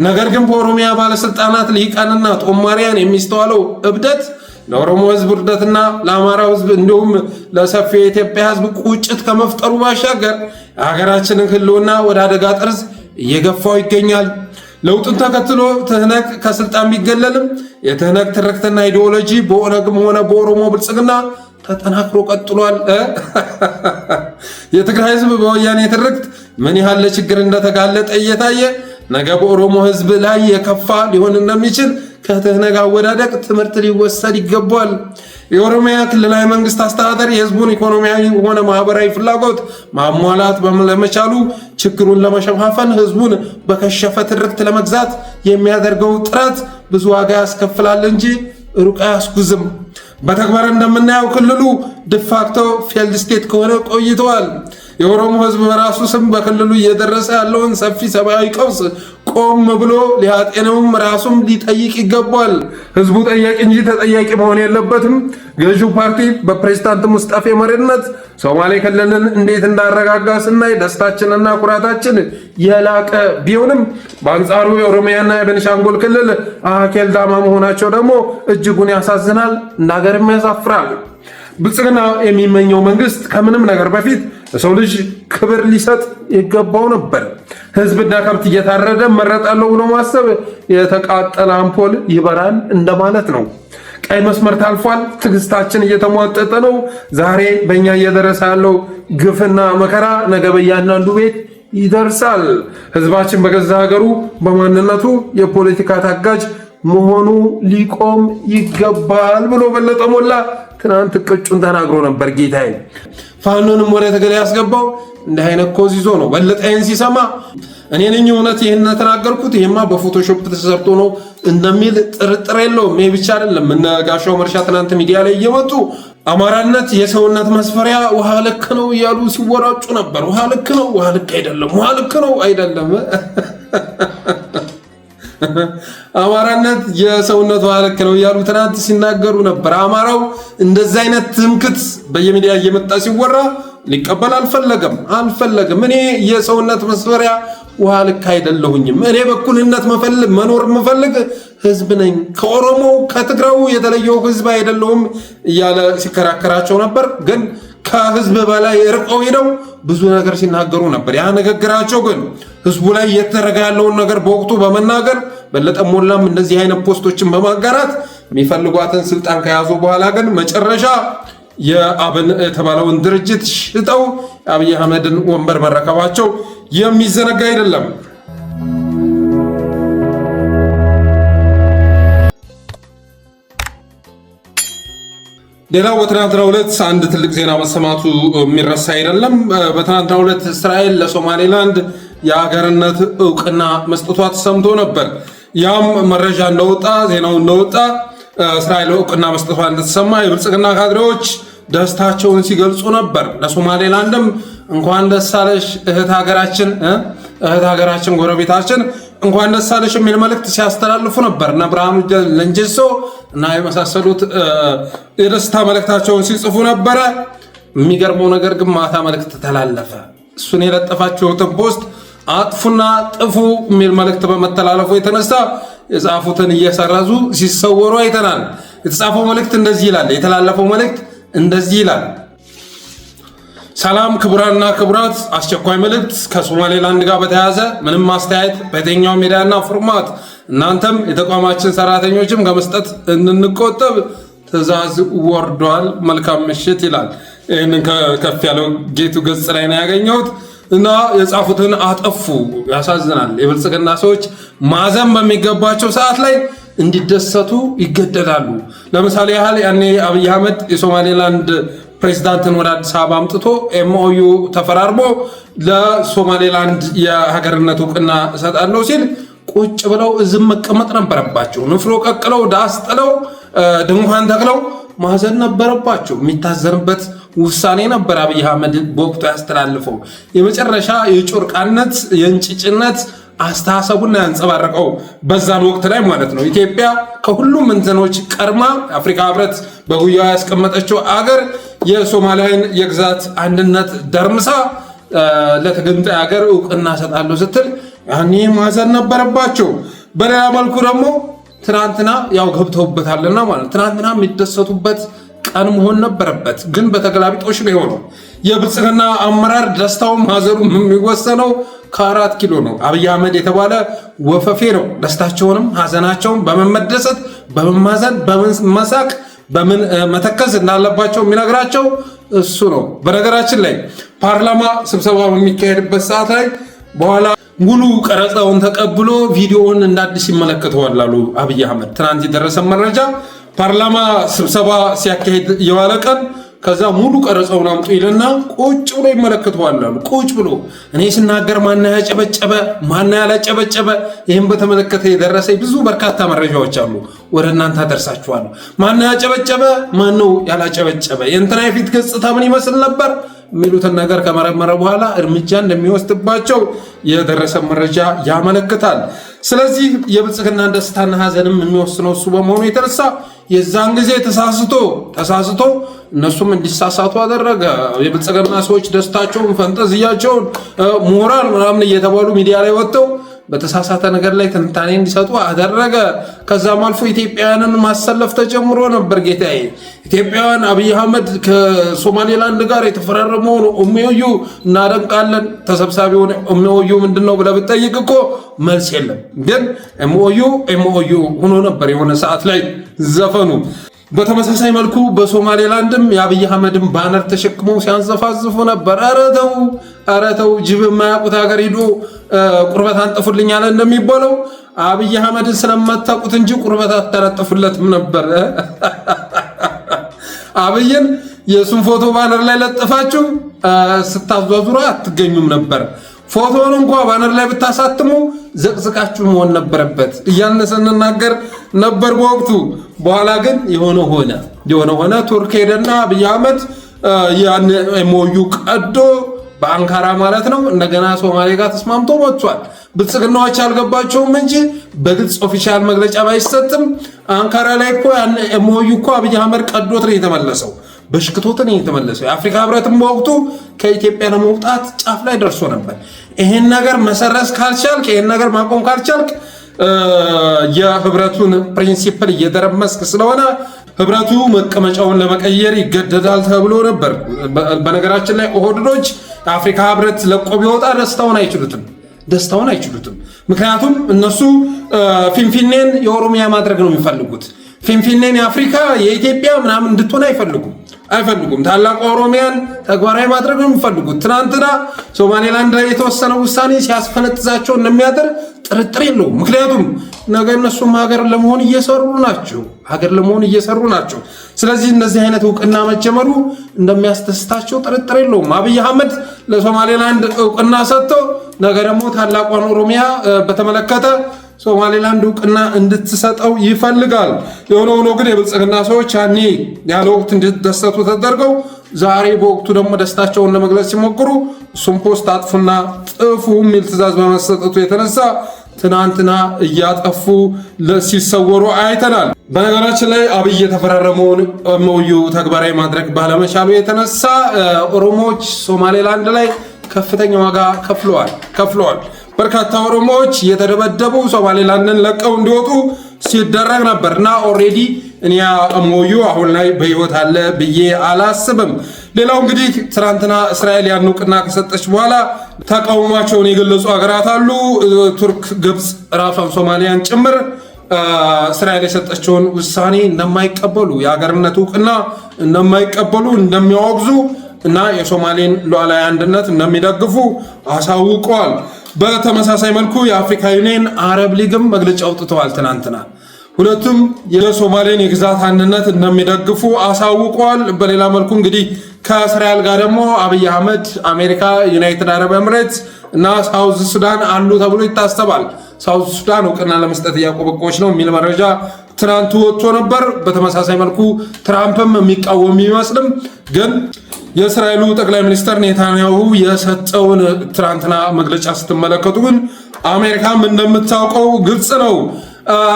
ነገር ግን በኦሮሚያ ባለስልጣናት ልሂቃንና ጦማሪያን የሚስተዋለው እብደት ለኦሮሞ ህዝብ ውርደትና ለአማራው ህዝብ እንዲሁም ለሰፊው የኢትዮጵያ ህዝብ ቁጭት ከመፍጠሩ ባሻገር የሀገራችንን ህልውና ወደ አደጋ ጠርዝ እየገፋው ይገኛል። ለውጡን ተከትሎ ትህነግ ከስልጣን ቢገለልም የትህነግ ትርክትና ኢዲዮሎጂ በኦነግም ሆነ በኦሮሞ ብልጽግና ተጠናክሮ ቀጥሏል። የትግራይ ህዝብ በወያኔ ትርክት ምን ያህል ለችግር እንደተጋለጠ እየታየ ነገ በኦሮሞ ህዝብ ላይ የከፋ ሊሆን እንደሚችል ከትህነግ አወዳደቅ ትምህርት ሊወሰድ ይገባል። የኦሮሚያ ክልላዊ መንግስት አስተዳደር የህዝቡን ኢኮኖሚያዊ ሆነ ማህበራዊ ፍላጎት ማሟላት ለመቻሉ ችግሩን ለመሸፋፈን ህዝቡን በከሸፈ ትርክት ለመግዛት የሚያደርገው ጥረት ብዙ ዋጋ ያስከፍላል እንጂ ሩቅ አያስጉዝም። በተግባር እንደምናየው ክልሉ ዲፋክቶ ፌልድ ስቴት ከሆነ ቆይተዋል። የኦሮሞ ህዝብ በራሱ ስም በክልሉ እየደረሰ ያለውን ሰፊ ሰብአዊ ቀውስ ቆም ብሎ ሊያጤነውም ራሱም ሊጠይቅ ይገባል። ህዝቡ ጠያቂ እንጂ ተጠያቂ መሆን የለበትም። ገዢው ፓርቲ በፕሬዝዳንት ሙስጠፌ መሪነት ሶማሌ ክልልን እንዴት እንዳረጋጋ ስናይ ደስታችንና ኩራታችን የላቀ ቢሆንም በአንጻሩ የኦሮሚያና የቤኒሻንጉል ክልል አኬል ዳማ መሆናቸው ደግሞ እጅጉን ያሳዝናል፣ እንዳገርም ያሳፍራል። ብልጽግና የሚመኘው መንግስት ከምንም ነገር በፊት ለሰው ልጅ ክብር ሊሰጥ ይገባው ነበር። ህዝብና ከብት እየታረደ መረጣለሁ ብሎ ማሰብ የተቃጠለ አምፖል ይበራል እንደማለት ነው። ቀይ መስመር ታልፏል። ትዕግስታችን እየተሟጠጠ ነው። ዛሬ በእኛ እየደረሰ ያለው ግፍና መከራ ነገ በእያንዳንዱ ቤት ይደርሳል። ህዝባችን በገዛ ሀገሩ በማንነቱ የፖለቲካ ታጋጅ መሆኑ ሊቆም ይገባል ብሎ በለጠ ሞላ ትናንት ቅጩን ተናግሮ ነበር። ጌታዬ ፋኖንም ወደ ትግል ያስገባው እንዲህ አይነት ኮዝ ይዞ ነው። በለጠይን ሲሰማ እኔ ነኝ እውነት ይሄን ተናገርኩት ይሄማ በፎቶሾፕ ተሰርቶ ነው እንደሚል ጥርጥር የለውም። ይሄ ብቻ አይደለም። እነ ጋሻው መርሻ ትናንት ሚዲያ ላይ እየመጡ አማራነት የሰውነት መስፈሪያ ውሃ ልክ ነው እያሉ ሲወራጩ ነበር። ውሃ ልክ ነው፣ ውሃ ልክ አይደለም፣ ውሃ ልክ ነው አይደለም። አማራነት የሰውነት ውሃ ልክ ነው እያሉ ትናንት ሲናገሩ ነበር። አማራው እንደዛ አይነት ትምክት በየሚዲያ እየመጣ ሲወራ ሊቀበል አልፈለገም። እኔ የሰውነት መስፈሪያ ውሃ ልክ አይደለሁኝም። እኔ በኩልነት መኖር የምፈልግ ህዝብ ነኝ። ከኦሮሞው ከትግራው የተለየው ህዝብ አይደለሁም እያለ ሲከራከራቸው ነበር። ግን ከህዝብ በላይ እርቀው ሄደው ብዙ ነገር ሲናገሩ ነበር። ያ ንግግራቸው ግን ህዝቡ ላይ እየተደረገ ያለውን ነገር በወቅቱ በመናገር በለጠ ሞላም እንደዚህ አይነት ፖስቶችን በማጋራት የሚፈልጓትን ስልጣን ከያዙ በኋላ ግን መጨረሻ የአብን የተባለውን ድርጅት ሽጠው አብይ አህመድን ወንበር መረከባቸው የሚዘነጋ አይደለም። ሌላው በትናንትናው ዕለት አንድ ትልቅ ዜና መሰማቱ የሚረሳ አይደለም። በትናንትናው ዕለት እስራኤል ለሶማሌላንድ የሀገርነት እውቅና መስጠቷ ተሰምቶ ነበር። ያም መረጃ እንደወጣ ዜናው እንደወጣ እስራኤል እውቅና መስጠቷ እንደተሰማ የብልጽግና ካድሬዎች ደስታቸውን ሲገልጹ ነበር። ለሶማሌላንድም እንኳን ደስ አለሽ እህት ሀገራችን ጎረቤታችን እንኳን ደስ አለሽ የሚል መልእክት ሲያስተላልፉ ነበር። እነ ብርሃኑ ለንጀሶ እና የመሳሰሉት የደስታ መልእክታቸውን ሲጽፉ ነበረ። የሚገርመው ነገር ግን ማታ መልእክት ተላለፈ። እሱን የለጠፋችሁትን ፖስት አጥፉና ጥፉ የሚል መልእክት በመተላለፉ የተነሳ የጻፉትን እየሰረዙ ሲሰወሩ አይተናል። የተጻፈው መልእክት እንደዚህ ይላል። የተላለፈው መልእክት እንደዚህ ይላል። ሰላም ክቡራንና ክቡራት፣ አስቸኳይ መልእክት ከሶማሌላንድ ጋር በተያያዘ ምንም ማስተያየት በየትኛው ሚዲያና ፎርማት እናንተም የተቋማችን ሰራተኞችም ከመስጠት እንቆጠብ ትዕዛዝ ወርዷል። መልካም ምሽት ይላል። ይህንን ከፍ ያለው ጌቱ ገጽ ላይ ነው ያገኘሁት እና የጻፉትን አጠፉ። ያሳዝናል። የብልጽግና ሰዎች ማዘን በሚገባቸው ሰዓት ላይ እንዲደሰቱ ይገደዳሉ። ለምሳሌ ያህል ያኔ አብይ አህመድ የሶማሌላንድ ፕሬዝዳንትን ወደ አዲስ አበባ አምጥቶ ኤምኦዩ ተፈራርሞ ለሶማሌላንድ የሀገርነት እውቅና እሰጣለሁ ሲል ቁጭ ብለው እዝም መቀመጥ ነበረባቸው። ንፍሮ ቀቅለው ዳስ ጥለው ድንኳን ተክለው ማዘን ነበረባቸው። የሚታዘንበት ውሳኔ ነበር አብይ አህመድ በወቅቱ ያስተላልፈው። የመጨረሻ የጮርቃነት የእንጭጭነት አስተሳሰቡን ያንጸባረቀው በዛን ወቅት ላይ ማለት ነው። ኢትዮጵያ ከሁሉም እንትኖች ቀርማ አፍሪካ ህብረት በጉያዋ ያስቀመጠችው አገር የሶማሊያን የግዛት አንድነት ደርምሳ ለተገንጣይ ሀገር እውቅና ሰጣለሁ ስትል ያኔ ማዘን ነበረባቸው። በሌላ መልኩ ደግሞ ትናንትና ያው ገብተውበታልና ማለት ትናንትና የሚደሰቱበት ቀን መሆን ነበረበት። ግን በተገላቢጦሽ ነው የሆነው። የብልጽግና አመራር ደስታውም ሀዘኑም የሚወሰነው ከ4 ኪሎ ነው። አብይ አህመድ የተባለ ወፈፌ ነው ደስታቸውንም ሀዘናቸውን በመመደሰት በመማዘን በመሳቅ በምን መተከዝ እንዳለባቸው የሚነግራቸው እሱ ነው። በነገራችን ላይ ፓርላማ ስብሰባ በሚካሄድበት ሰዓት ላይ በኋላ ሙሉ ቀረጻውን ተቀብሎ ቪዲዮውን እንዳዲስ ይመለከተዋል አሉ አብይ አህመድ። ትናንት የደረሰ መረጃ ፓርላማ ስብሰባ ሲያካሄድ የዋለ ቀን ከዛ ሙሉ ቀረጻውን አምጡ ይልና ቁጭ ብሎ ይመለከተዋል አሉ። ቁጭ ብሎ እኔ ስናገር ማን ያጨበጨበ ማን ያላጨበጨበ ይሄን በተመለከተ የደረሰ ብዙ በርካታ መረጃዎች አሉ። ወደ እናንተ አደርሳችኋለሁ። ማን ያጨበጨበ ማን ነው ያላጨበጨበ፣ የእንትና የፊት ገጽታ ምን ይመስል ነበር፣ የሚሉትን ነገር ከመረመረ በኋላ እርምጃ እንደሚወስድባቸው የደረሰ መረጃ ያመለክታል። ስለዚህ የብልጽግናን ደስታና ሀዘንም የሚወስነው እሱ በመሆኑ የተነሳ የዛን ጊዜ ተሳስቶ እነሱም እንዲሳሳቱ አደረገ። የብልጽግና ሰዎች ደስታቸውን፣ ፈንጠዝያቸውን፣ ሞራል ምናምን እየተባሉ ሚዲያ ላይ ወጥተው በተሳሳተ ነገር ላይ ትንታኔ እንዲሰጡ አደረገ። ከዛም አልፎ ኢትዮጵያውያንን ማሰለፍ ተጀምሮ ነበር። ጌታዬ ኢትዮጵያውያን አብይ አህመድ ከሶማሌላንድ ጋር የተፈራረመውን ኦሜዩ እናደንቃለን። ተሰብሳቢውን ኦሜዩ ምንድነው ብለህ ብትጠይቅ እኮ መልስ የለም። ግን ኤምኦዩ ሆኖ ነበር የሆነ ሰዓት ላይ ዘፈኑ። በተመሳሳይ መልኩ በሶማሌላንድም የአብይ አህመድን ባነር ተሸክመው ሲያንዘፋዝፉ ነበር። ኧረ ተው ጅብ የማያውቁት ሀገር ሂዶ ቁርበት አንጥፉልኝ አለ እንደሚባለው አብይ አህመድን ስለማታውቁት እንጂ ቁርበት አታነጥፉለትም ነበር። አብይን የሱን ፎቶ ባነር ላይ ለጥፋችሁ ስታዟዙራ አትገኙም ነበር። ፎቶውን እንኳ ባነር ላይ ብታሳትሙ ዘቅዝቃችሁ መሆን ነበረበት እያልን ስንናገር ነበር በወቅቱ። በኋላ ግን የሆነ ሆነ። ቱርክ ሄደና አብይ አህመድ ያን ኤምኦዩ ቀዶ በአንካራ ማለት ነው እንደገና ሶማሌ ጋር ተስማምቶ ወጥቷል። ብልጽግናዎች አልገባቸውም እንጂ በግልጽ ኦፊሻል መግለጫ ባይሰጥም አንካራ ላይ እኮ ያን ኤምኦዩ እኮ አብይ አህመድ ቀዶት ነው የተመለሰው፣ በሽክቶት ነው የተመለሰው። የአፍሪካ ህብረትም በወቅቱ ከኢትዮጵያ ለመውጣት ጫፍ ላይ ደርሶ ነበር። ይሄን ነገር መሰረዝ ካልቻልክ፣ ይሄን ነገር ማቆም ካልቻልክ የህብረቱን ፕሪንሲፕል እየደረመስክ ስለሆነ ህብረቱ መቀመጫውን ለመቀየር ይገደዳል ተብሎ ነበር። በነገራችን ላይ ኦህዴዶች የአፍሪካ ህብረት ለቆ ቢወጣ ደስታውን አይችሉትም። ምክንያቱም እነሱ ፊንፊኔን የኦሮሚያ ማድረግ ነው የሚፈልጉት። ፊንፊኔን የአፍሪካ የኢትዮጵያ ምናምን እንድትሆን አይፈልጉም። ታላቁ ኦሮሚያን ተግባራዊ ማድረግ ነው የሚፈልጉት። ትናንትና ሶማሌላንድ ላይ የተወሰነ ውሳኔ ሲያስፈነጥዛቸው እንደሚያደር ጥርጥር የለውም። ምክንያቱም ነገ እነሱም ሀገር ለመሆን እየሰሩ ናቸው። ስለዚህ እነዚህ አይነት እውቅና መጀመሩ እንደሚያስደስታቸው ጥርጥር የለውም። አብይ አህመድ ለሶማሌላንድ እውቅና ሰጥቶ ነገ ደግሞ ታላቋን ኦሮሚያ በተመለከተ ሶማሌላንድ እውቅና እንድትሰጠው ይፈልጋል። የሆነ ሆኖ ግን የብልጽግና ሰዎች ያኔ ያለ ወቅት እንዲደሰቱ ተደርገው ዛሬ በወቅቱ ደግሞ ደስታቸውን ለመግለጽ ሲሞክሩ እሱም ፖስት አጥፉና ጥፉ የሚል ትዕዛዝ በመሰጠቱ የተነሳ ትናንትና እያጠፉ ሲሰወሩ አይተናል። በነገራችን ላይ አብይ የተፈራረመውን ኤምኦዩ ተግባራዊ ማድረግ ባለመቻሉ የተነሳ ኦሮሞዎች ሶማሌላንድ ላይ ከፍተኛ ዋጋ ከፍለዋል። በርካታ ኦሮሞዎች የተደበደቡ ሶማሌላንድን ለቀው እንዲወጡ ሲደረግ ነበር እና ኦሬዲ እኔ ኤምኦዩ አሁን ላይ በህይወት አለ ብዬ አላስብም። ሌላው እንግዲህ ትናንትና እስራኤል ያን እውቅና ከሰጠች በኋላ ተቃውሟቸውን የገለጹ ሀገራት አሉ። ቱርክ፣ ግብፅ፣ ራሷን ሶማሊያን ጭምር እስራኤል የሰጠችውን ውሳኔ እንደማይቀበሉ፣ የሀገርነት እውቅና እንደማይቀበሉ፣ እንደሚያወግዙ እና የሶማሌን ሉዓላዊ አንድነት እንደሚደግፉ አሳውቀዋል። በተመሳሳይ መልኩ የአፍሪካ ዩኒየን፣ አረብ ሊግም መግለጫ አውጥተዋል ትናንትና። ሁለቱም የሶማሌን የግዛት አንድነት እንደሚደግፉ አሳውቀዋል። በሌላ መልኩ እንግዲህ ከእስራኤል ጋር ደግሞ አብይ አህመድ፣ አሜሪካ፣ ዩናይትድ አረብ ኤምሬትስ እና ሳውዝ ሱዳን አሉ ተብሎ ይታሰባል። ሳውዝ ሱዳን እውቅና ለመስጠት እያቆበቆች ነው የሚል መረጃ ትናንት ወጥቶ ነበር። በተመሳሳይ መልኩ ትራምፕም የሚቃወም ቢመስልም ግን የእስራኤሉ ጠቅላይ ሚኒስትር ኔታንያሁ የሰጠውን ትናንትና መግለጫ ስትመለከቱ ግን አሜሪካም እንደምታውቀው ግልጽ ነው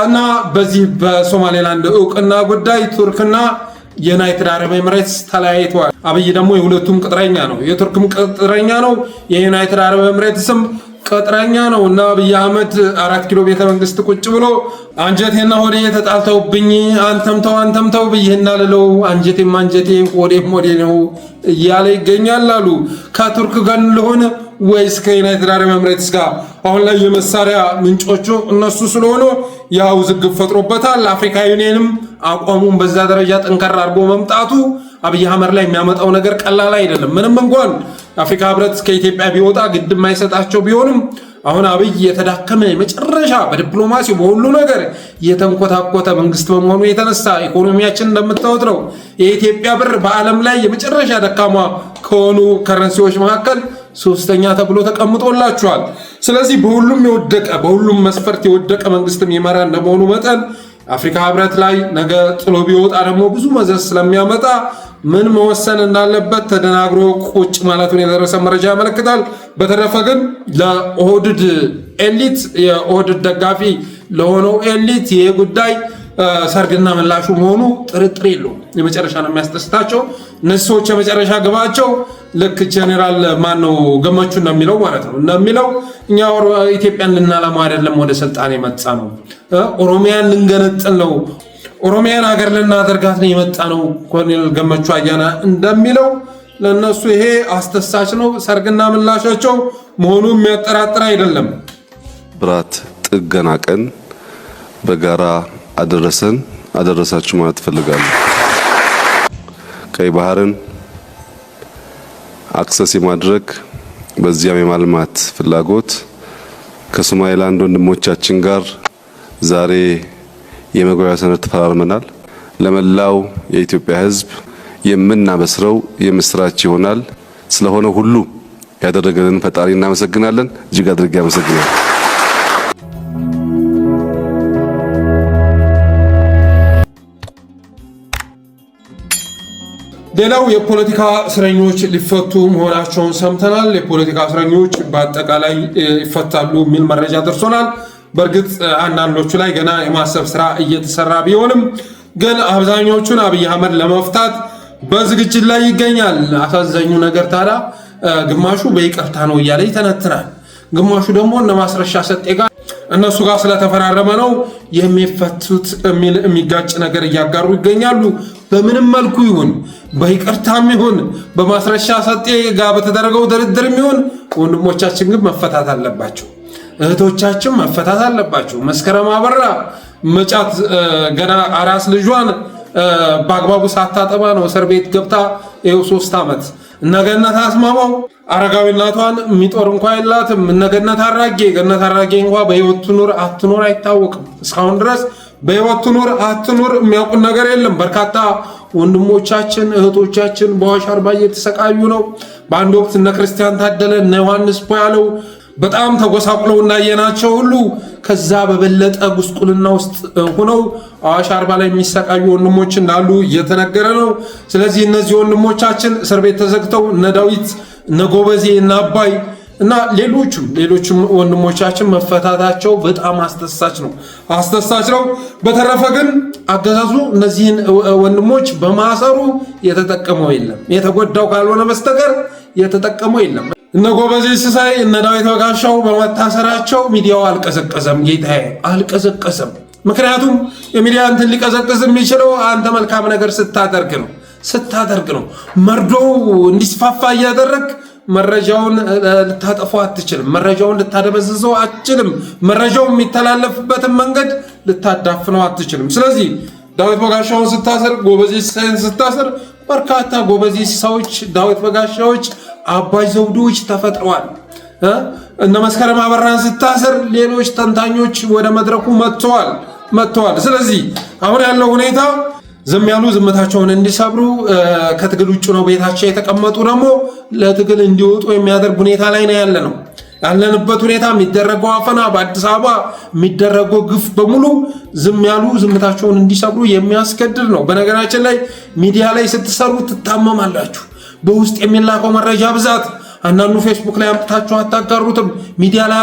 እና በዚህ በሶማሌላንድ እውቅና ጉዳይ ቱርክና ዩናይትድ አረብ ኤምሬትስ ተለያይተዋል። አብይ ደግሞ የሁለቱም ቅጥረኛ ነው። የቱርክም ቅጥረኛ ነው፣ የዩናይትድ አረብ ኤምሬትስም ቅጥረኛ ነው እና አብይ አህመድ 4 ኪሎ ቤተ መንግስት ቁጭ ብሎ አንጀቴና ሆዴ ተጣልተውብኝ አንተም ተው ብዬና ልለው አንጀቴም አንጀቴ ሆዴም ሆዴ ነው እያለ ይገኛል አሉ። ከቱርክ ጋር ልሆን ወይስ ከዩናይትድ አረብ ኤምሬትስ ጋር? አሁን ላይ የመሳሪያ ምንጮቹ እነሱ ስለሆኑ ያው ውዝግብ ፈጥሮበታል። አፍሪካ ዩኒየንም አቋሙን በዛ ደረጃ ጠንከር አድርጎ መምጣቱ አብይ አህመድ ላይ የሚያመጣው ነገር ቀላል አይደለም። ምንም እንኳን አፍሪካ ህብረት ከኢትዮጵያ ቢወጣ ግድ የማይሰጣቸው ቢሆንም አሁን አብይ የተዳከመ የመጨረሻ በዲፕሎማሲ በሁሉ ነገር የተንኮታኮተ መንግስት በመሆኑ የተነሳ ኢኮኖሚያችን እንደምታወት ነው። የኢትዮጵያ ብር በዓለም ላይ የመጨረሻ ደካማ ከሆኑ ከረንሲዎች መካከል 3ኛ ተብሎ ተቀምጦላቸዋል። ስለዚህ በሁሉም መስፈርት የወደቀ መንግስትም ይመራ እንደመሆኑ መጠን አፍሪካ ህብረት ላይ ነገ ጥሎ ቢወጣ ደግሞ ብዙ መዘዝ ስለሚያመጣ ምን መወሰን እንዳለበት ተደናግሮ ቁጭ ማለቱን የደረሰ መረጃ ያመለክታል። በተረፈ ግን ለኦህዴድ ኤሊት የኦህዴድ ደጋፊ ለሆነው ኤሊት ይሄ ጉዳይ ሰርግና ምላሹ መሆኑ ጥርጥር የለውም። የመጨረሻ ነው የሚያስደስታቸው እነዚህ ሰዎች። የመጨረሻ ግባቸው ልክ ጄኔራል ማነው ገመቹ እንደሚለው ማለት ነው እንደሚለው እኛ ኢትዮጵያን ልናለማ አይደለም ወደ ስልጣን የመጣ ነው፣ ኦሮሚያን ልንገነጥል ነው፣ ኦሮሚያን ሀገር ልናደርጋት ነው የመጣ ነው ኮሎኔል ገመቹ አያና እንደሚለው ለነሱ ይሄ አስተሳች ነው። ሰርግና ምላሻቸው መሆኑ የሚያጠራጥር አይደለም። ብራት ጥገና ቀን በጋራ አደረሳችሁ ማለት ፈልጋለሁ። ቀይ ባህርን አክሰስ የማድረግ በዚያም የማልማት ፍላጎት ከሶማሌላንድ ወንድሞቻችን ጋር ዛሬ የመግባቢያ ሰነድ ተፈራርመናል። ለመላው የኢትዮጵያ ሕዝብ የምናበስረው የምስራች ይሆናል። ስለሆነ ሁሉ ያደረገልን ፈጣሪ እናመሰግናለን። እጅግ አድርጌ አመሰግናለሁ። ሌላው የፖለቲካ እስረኞች ሊፈቱ መሆናቸውን ሰምተናል። የፖለቲካ እስረኞች በአጠቃላይ ይፈታሉ የሚል መረጃ ደርሶናል። በእርግጥ አንዳንዶቹ ላይ ገና የማሰብ ስራ እየተሰራ ቢሆንም ግን አብዛኞቹን አብይ አህመድ ለመፍታት በዝግጅት ላይ ይገኛል። አሳዛኙ ነገር ታዲያ ግማሹ በይቅርታ ነው እያለ ይተነትናል። ግማሹ ደግሞ እነ ማስረሻ ሰጤ ጋር እነሱ ጋር ስለተፈራረመ ነው የሚፈቱት የሚል የሚጋጭ ነገር እያጋሩ ይገኛሉ። በምንም መልኩ ይሁን በይቅርታም ይሁን በማስረሻ ሰጤ ጋር በተደረገው ድርድርም ይሁን ወንድሞቻችን ግን መፈታት አለባቸው። እህቶቻችን መፈታት አለባቸው። መስከረም አበራ መጫት ገና አራስ ልጇን በአግባቡ ሳታጠባ ነው እስር ቤት ገብታ ይኸው 3 ዓመት። እነገነት አስማማው አረጋዊ እናቷን የሚጦር እንኳ የላትም። እነገነት አራጌ እንኳ በህይወት ትኑር አትኑር አይታወቅም። እስካሁን ድረስ በህይወት ትኑር አትኑር የሚያውቁን ነገር የለም። በርካታ ወንድሞቻችን እህቶቻችን በአዋሽ አርባ እየተሰቃዩ ነው። በአንድ ወቅት እነ ክርስቲያን ታደለ እነ ዮሐንስ ፖያለው በጣም ተጎሳቁለው እናየናቸው ሁሉ ከዛ በበለጠ ጉስቁልና ውስጥ ሆነው አዋሽ አርባ ላይ የሚሰቃዩ ወንድሞች እንዳሉ እየተነገረ ነው። ስለዚህ እነዚህ ወንድሞቻችን እስር ቤት ተዘግተው እነ ዳዊት እነ ጎበዜ እነ አባይ እና ሌሎችም ወንድሞቻችን መፈታታቸው በጣም አስተሳች ነው። በተረፈ ግን አገዛዙ እነዚህን ወንድሞች በማሰሩ የተጠቀመው የለም። የተጎዳው ካልሆነ በስተቀር የተጠቀመው የለም። እነ ጎበዜ ሲሳይ እነ ዳዊት በጋሻው በመታሰራቸው ሚዲያው አልቀዘቀዘም። ጌታዬ አልቀዘቀዘም። ምክንያቱም የሚዲያ እንትን ሊቀዘቅዝ የሚችለው አንተ መልካም ነገር ስታደርግ ነው። መርዶው እንዲስፋፋ እያደረግ መረጃውን ልታጠፋው አትችልም። መረጃውን ልታደበዝዘው አትችልም። መረጃው የሚተላለፍበትን መንገድ ልታዳፍነው አትችልም። ስለዚህ ዳዊት በጋሻውን ስታሰር፣ ጎበዜ ሲሳይን ስታሰር በርካታ ጎበዜ ሲሳዮች፣ ዳዊት በጋሻዎች፣ አባይ ዘውዶች ተፈጥረዋል። እነ መስከረም አበራን ስታሰር ሌሎች ተንታኞች ወደ መድረኩ መጥተዋል። ስለዚህ አሁን ያለው ሁኔታ ዝም ያሉ ዝምታቸውን እንዲሰብሩ ከትግል ውጭ ነው ቤታቸው የተቀመጡ ደግሞ ለትግል እንዲወጡ የሚያደርግ ሁኔታ ላይ ነው ያለንበት ሁኔታ። የሚደረገው አፈና በአዲስ አበባ የሚደረገው ግፍ በሙሉ ዝም ያሉ ዝምታቸውን እንዲሰብሩ የሚያስገድድ ነው። በነገራችን ላይ ሚዲያ ላይ ስትሰሩ ትታመማላችሁ። በውስጥ የሚላከው መረጃ ብዛት አንዳንዱ ፌስቡክ ላይ አምጥታችሁ አታጋሩትም፣ ሚዲያ ላይ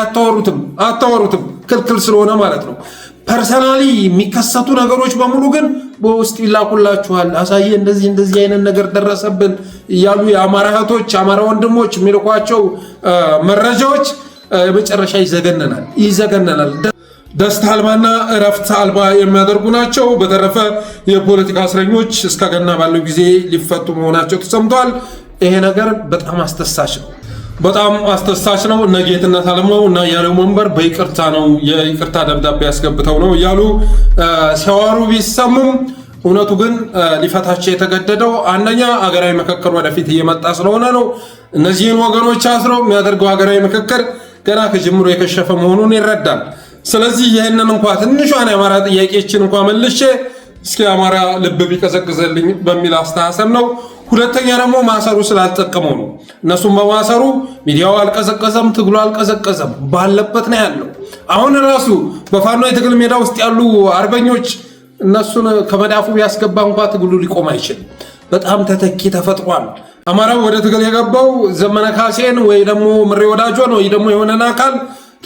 አታወሩትም ክልክል ስለሆነ ማለት ነው። ፐርሰናሊ የሚከሰቱ ነገሮች በሙሉ ግን በውስጥ ይላኩላችኋል። አሳየ እንደዚህ አይነት ነገር ደረሰብን እያሉ የአማራ እህቶች አማራ ወንድሞች የሚልኳቸው መረጃዎች የመጨረሻ ይዘገነናል። ደስታ አልባና እረፍት አልባ የሚያደርጉ ናቸው። በተረፈ የፖለቲካ እስረኞች እስከ ገና ባለው ጊዜ ሊፈቱ መሆናቸው ተሰምቷል። ይሄ ነገር በጣም አስተሳች ነው። እነ ጌትነት አለማው እና ያለው መንበር በይቅርታ ነው የይቅርታ ደብዳቤ ያስገብተው ነው እያሉ ሲያወሩ ቢሰሙም እውነቱ ግን ሊፈታቸው የተገደደው አንደኛ አገራዊ ምክክር ወደፊት እየመጣ ስለሆነ ነው። እነዚህን ወገኖች አስረው የሚያደርገው አገራዊ ምክክር ገና ከጅምሮ የከሸፈ መሆኑን ይረዳል። ስለዚህ ይህንን እንኳን ትንሿን የአማራ ጥያቄዎችን እንኳን መልሼ እስኪ አማራ ልብ ቢቀዘቅዘልኝ በሚል አስተሳሰብ ነው። ሁለተኛ ደግሞ ማሰሩ ስላልጠቀመው ነው። እነሱም በማሰሩ ሚዲያው አልቀዘቀዘም፣ ትግሉ አልቀዘቀዘም፣ ባለበት ነው ያለው። አሁን ራሱ በፋኖ የትግል ሜዳ ውስጥ ያሉ አርበኞች እነሱን ከመዳፉ ቢያስገባ እንኳን ትግሉ ሊቆም አይችልም። በጣም ተተኪ ተፈጥሯል። አማራው ወደ ትግል የገባው ዘመነ ካሴን ወይ ደግሞ ምሬ ወዳጆን ወይ ደግሞ የሆነን አካል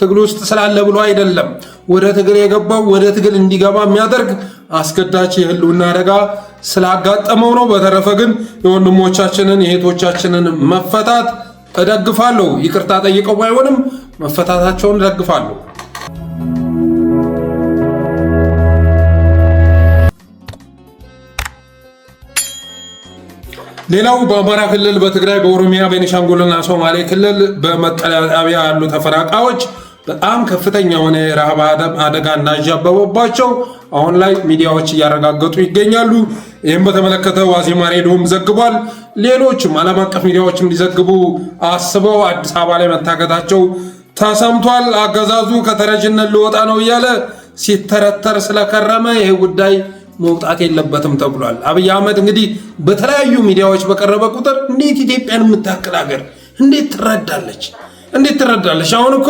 ትግል ውስጥ ስላለ ብሎ አይደለም። ወደ ትግል የገባው ወደ ትግል እንዲገባ የሚያደርግ አስገዳጅ የህልውና አደጋ ስላጋጠመው ነው። በተረፈ ግን የወንድሞቻችንን የእህቶቻችንን መፈታት እደግፋለሁ። ይቅርታ ጠይቀው ባይሆንም መፈታታቸውን እደግፋለሁ። ሌላው በአማራ ክልል፣ በትግራይ፣ በኦሮሚያ፣ በቤኒሻንጉልና ሶማሌ ክልል በመጠለያ ጣቢያ ያሉ ተፈናቃዮች በጣም ከፍተኛ የሆነ የረሃብ አደጋ እንዳንዣበበባቸው አሁን ላይ ሚዲያዎች እያረጋገጡ ይገኛሉ። ይህም በተመለከተ ዋዜማ ሬዲዮም ዘግቧል። ሌሎችም ዓለም አቀፍ ሚዲያዎችም እንዲዘግቡ አስበው አዲስ አበባ ላይ መታገታቸው ተሰምቷል። አገዛዙ ከተረጅነት ሊወጣ ነው እያለ ሲተረተር ስለከረመ ይህ ጉዳይ መውጣት የለበትም ተብሏል። አብይ አህመድ እንግዲህ በተለያዩ ሚዲያዎች በቀረበ ቁጥር እንዴት ኢትዮጵያን የምታክል ሀገር እንዴት ትረዳለች? አሁን እኮ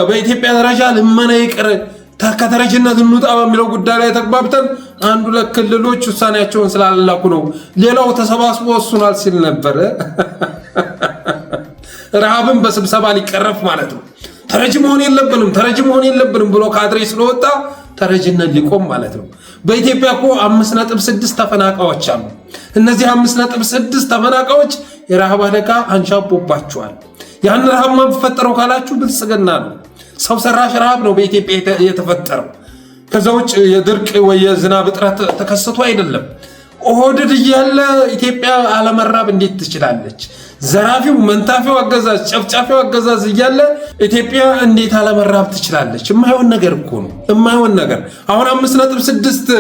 በኢትዮጵያ ደረጃ ልመና ይቅር ከተረጅነት እንውጣ በሚለው ጉዳይ ላይ ተግባብተን አንዱ ለክልሎች ውሳኔያቸውን ስላላኩ ነው፣ ሌላው ተሰባስቦ ወስኗል ሲል ነበረ። ረሃብን በስብሰባ ሊቀረፍ ማለት ነው። ተረጅ መሆን የለብንም ብሎ ካድሬ ስለወጣ ተረጅነት ሊቆም ማለት ነው። በኢትዮጵያ እኮ 5.6 ተፈናቃዮች አሉ። እነዚህ 5.6 ተፈናቃዮች የረሃብ አደጋ አንዣቦባቸዋል። ያን ረሃብ ማንፈጠረው ካላችሁ ብልጽግና ነው። ሰው ሰራሽ ረሃብ ነው በኢትዮጵያ የተፈጠረው። ከዛ ውጭ የድርቅ ወይ የዝናብ እጥረት ተከስቶ አይደለም። ኦህዴድ እያለ ኢትዮጵያ አለመራብ እንዴት ትችላለች? ዘራፊው፣ መንታፊው አገዛዝ፣ ጨፍጫፊው አገዛዝ እያለ ኢትዮጵያ እንዴት አለመራብ ትችላለች? የማይሆን ነገር እኮ ነው፣ የማይሆን ነገር። አሁን 5.6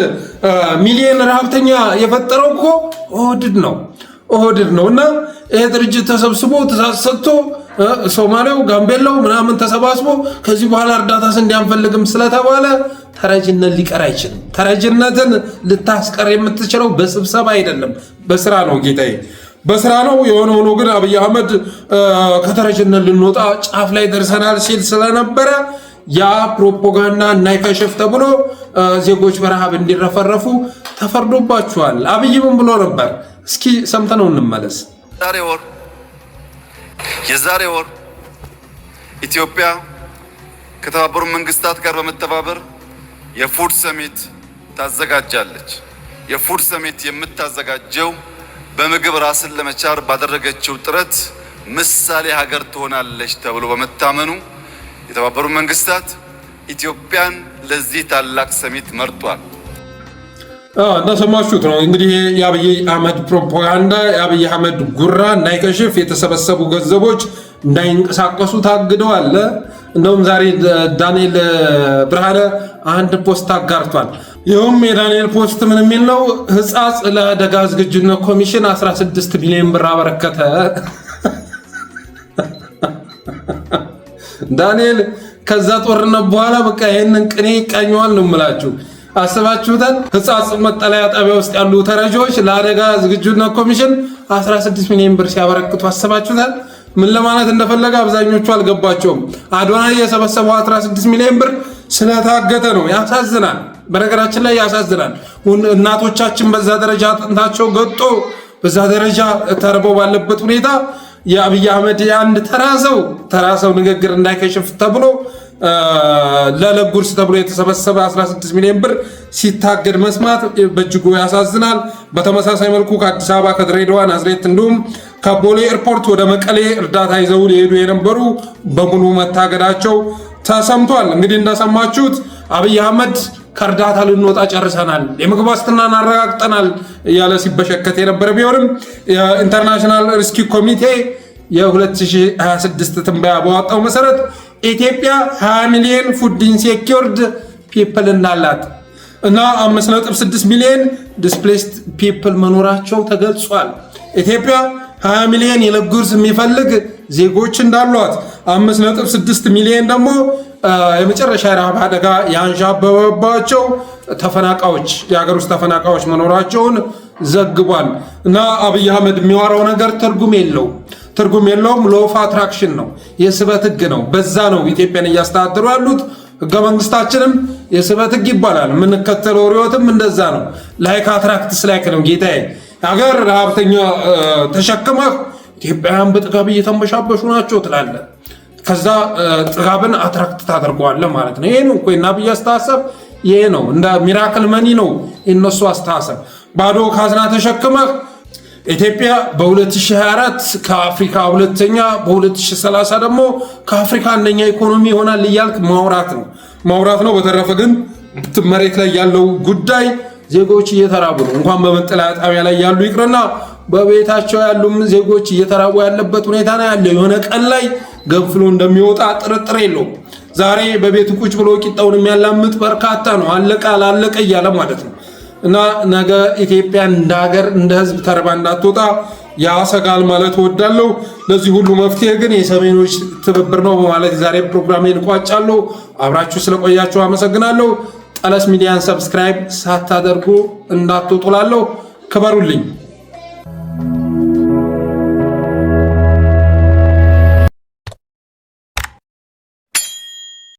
ሚሊዮን ረሃብተኛ የፈጠረው እኮ ኦህዴድ ነው። እና ይሄ ድርጅት ተሰብስቦ ትእዛዝ ሰጥቶ ሶማሌው፣ ጋምቤላው ምናምን ተሰባስቦ ከዚህ በኋላ እርዳታ እንዲያንፈልግም ስለተባለ ተረጅነት ሊቀር አይችልም። ተረጅነትን ልታስቀር የምትችለው በስብሰባ አይደለም፣ በስራ ነው ጌታዬ፣ በስራ ነው። የሆነ ሆኖ ግን አብይ አህመድ ከተረጅነት ልንወጣ ጫፍ ላይ ደርሰናል ሲል ስለነበረ ያ ፕሮፓጋንዳ እንዳይከሽፍ ተብሎ ዜጎች በረሃብ እንዲረፈረፉ ተፈርዶባቸዋል። አብይ ምን ብሎ ነበር? እስኪ ሰምተነው እንመለስ። የዛሬ ወር ኢትዮጵያ ከተባበሩት መንግስታት ጋር በመተባበር የፉድ ሰሚት ታዘጋጃለች። የፉድ ሰሚት የምታዘጋጀው በምግብ ራስን ለመቻል ባደረገችው ጥረት ምሳሌ ሀገር ትሆናለች ተብሎ በመታመኑ የተባበሩት መንግስታት ኢትዮጵያን ለዚህ ታላቅ ሰሚት መርጧል። እንደሰማችሁት ነው እንግዲህ የአብይ አህመድ ፕሮፓጋንዳ፣ የአብይ አህመድ ጉራ እንዳይከሽፍ የተሰበሰቡ ገንዘቦች እንዳይንቀሳቀሱ ታግደዋል። እንደውም ዛሬ ዳንኤል ብርሃነ አንድ ፖስት አጋርቷል። ይኸውም የዳንኤል ፖስት ምን የሚል ነው? ሕጻጽ ለአደጋ ዝግጁነት ኮሚሽን 16 ቢሊዮን ብር አበረከተ። ዳንኤል ከዛ ጦርነት በኋላ በቃ ይህንን ቅኔ ይቃኘዋል ነው የምላችሁ። አስባችሁታል? ሕጻጽ መጠለያ ጣቢያ ውስጥ ያሉ ተረጂዎች ለአደጋ ዝግጁነት ኮሚሽን 16 ሚሊዮን ብር ሲያበረክቱ አስባችሁታል? ምን ለማለት እንደፈለገ አብዛኞቹ አልገባቸውም። አዶናይ የሰበሰበው 16 ሚሊዮን ብር ስለታገተ ነው። ያሳዝናል። በነገራችን ላይ ያሳዝናል። እናቶቻችን በዛ ደረጃ አጥንታቸው ገጦ በዛ ደረጃ ተርበው ባለበት ሁኔታ የአብይ አህመድ የአንድ ተራ ሰው ንግግር እንዳይከሽፍ ተብሎ ለለጉርስ ተብሎ የተሰበሰበ 16 ሚሊዮን ብር ሲታገድ መስማት በእጅጉ ያሳዝናል። በተመሳሳይ መልኩ ከአዲስ አበባ፣ ከድሬዳዋ፣ ናዝሬት እንዲሁም ከቦሌ ኤርፖርት ወደ መቀሌ እርዳታ ይዘው ሊሄዱ የነበሩ በሙሉ መታገዳቸው ተሰምቷል። እንግዲህ እንደሰማችሁት አብይ አህመድ ከእርዳታ ልንወጣ ጨርሰናል፣ የምግብ ዋስትናን አረጋግጠናል እያለ ሲበሸከት የነበረ ቢሆንም የኢንተርናሽናል ሪስኪ ኮሚቴ የ2026 ትንበያ በወጣው መሰረት ኢትዮጵያ 20 ሚሊዮን ፉድ ኢንሴኪውርድ ፒፕል እንዳላት እና 5.6 ሚሊዮን ዲስፕሌስድ ፒፕል መኖራቸው ተገልጿል። ኢትዮጵያ 20 ሚሊዮን የዕለት ጉርስ የሚፈልግ ዜጎች እንዳሏት 5.6 ሚሊዮን ደግሞ የመጨረሻ የረሃብ አደጋ ያንዣበበባቸው ተፈናቃዮች የሀገር ውስጥ ተፈናቃዮች መኖራቸውን ዘግቧል። እና አብይ አህመድ የሚዋራው ነገር ትርጉም የለውም። ሎ ኦፍ አትራክሽን ነው፣ የስበት ህግ ነው። በዛ ነው ኢትዮጵያን እያስተዳደሩ ያሉት። ህገ መንግስታችንም የስበት ህግ ይባላል። የምንከተለው ርዕዮትም እንደዛ ነው። ላይክ አትራክትስ ላይክ ነው ጌታዬ። ሀገር ረሃብተኛ ተሸክመህ ኢትዮጵያውያን በጥጋብ እየተንበሻበሹ ናቸው ትላለህ። ከዛ ጥጋብን አትራክት ታደርገዋለህ ማለት ነው። ይሄ ነው እኮ የአብይ አስተሳሰብ፣ ይሄ ነው እንደ ሚራክል መኒ ነው የነሱ አስተሳሰብ። ባዶ ካዝና ተሸክመህ ኢትዮጵያ በ2024 ከአፍሪካ ሁለተኛ፣ በ2030 ደግሞ ከአፍሪካ አንደኛ ኢኮኖሚ ይሆናል እያልክ ማውራት ነው። በተረፈ ግን መሬት ላይ ያለው ጉዳይ ዜጎች እየተራቡ ነው። እንኳን በመጠለያ ጣቢያ ላይ ያሉ ይቅርና በቤታቸው ያሉም ዜጎች እየተራቡ ያለበት ሁኔታ ነው ያለው። የሆነ ቀን ላይ ገንፍሎ እንደሚወጣ ጥርጥር የለውም። ዛሬ በቤቱ ቁጭ ብሎ ቂጣውን የሚያላምጥ በርካታ ነው። አለቀ አላለቀ እያለ ማለት ነው። እና ነገ ኢትዮጵያ እንደ ሀገር እንደ ህዝብ ተርባ እንዳትወጣ ያሰጋል ማለት እወዳለሁ። ለዚህ ሁሉ መፍትሄ ግን የሰሜኖች ትብብር ነው በማለት ዛሬ ፕሮግራሜን እቋጫለሁ። አብራችሁ ስለቆያችሁ አመሰግናለሁ። ጠለስ ሚዲያን ሰብስክራይብ ሳታደርጉ እንዳትወጡላለሁ። ክበሩልኝ።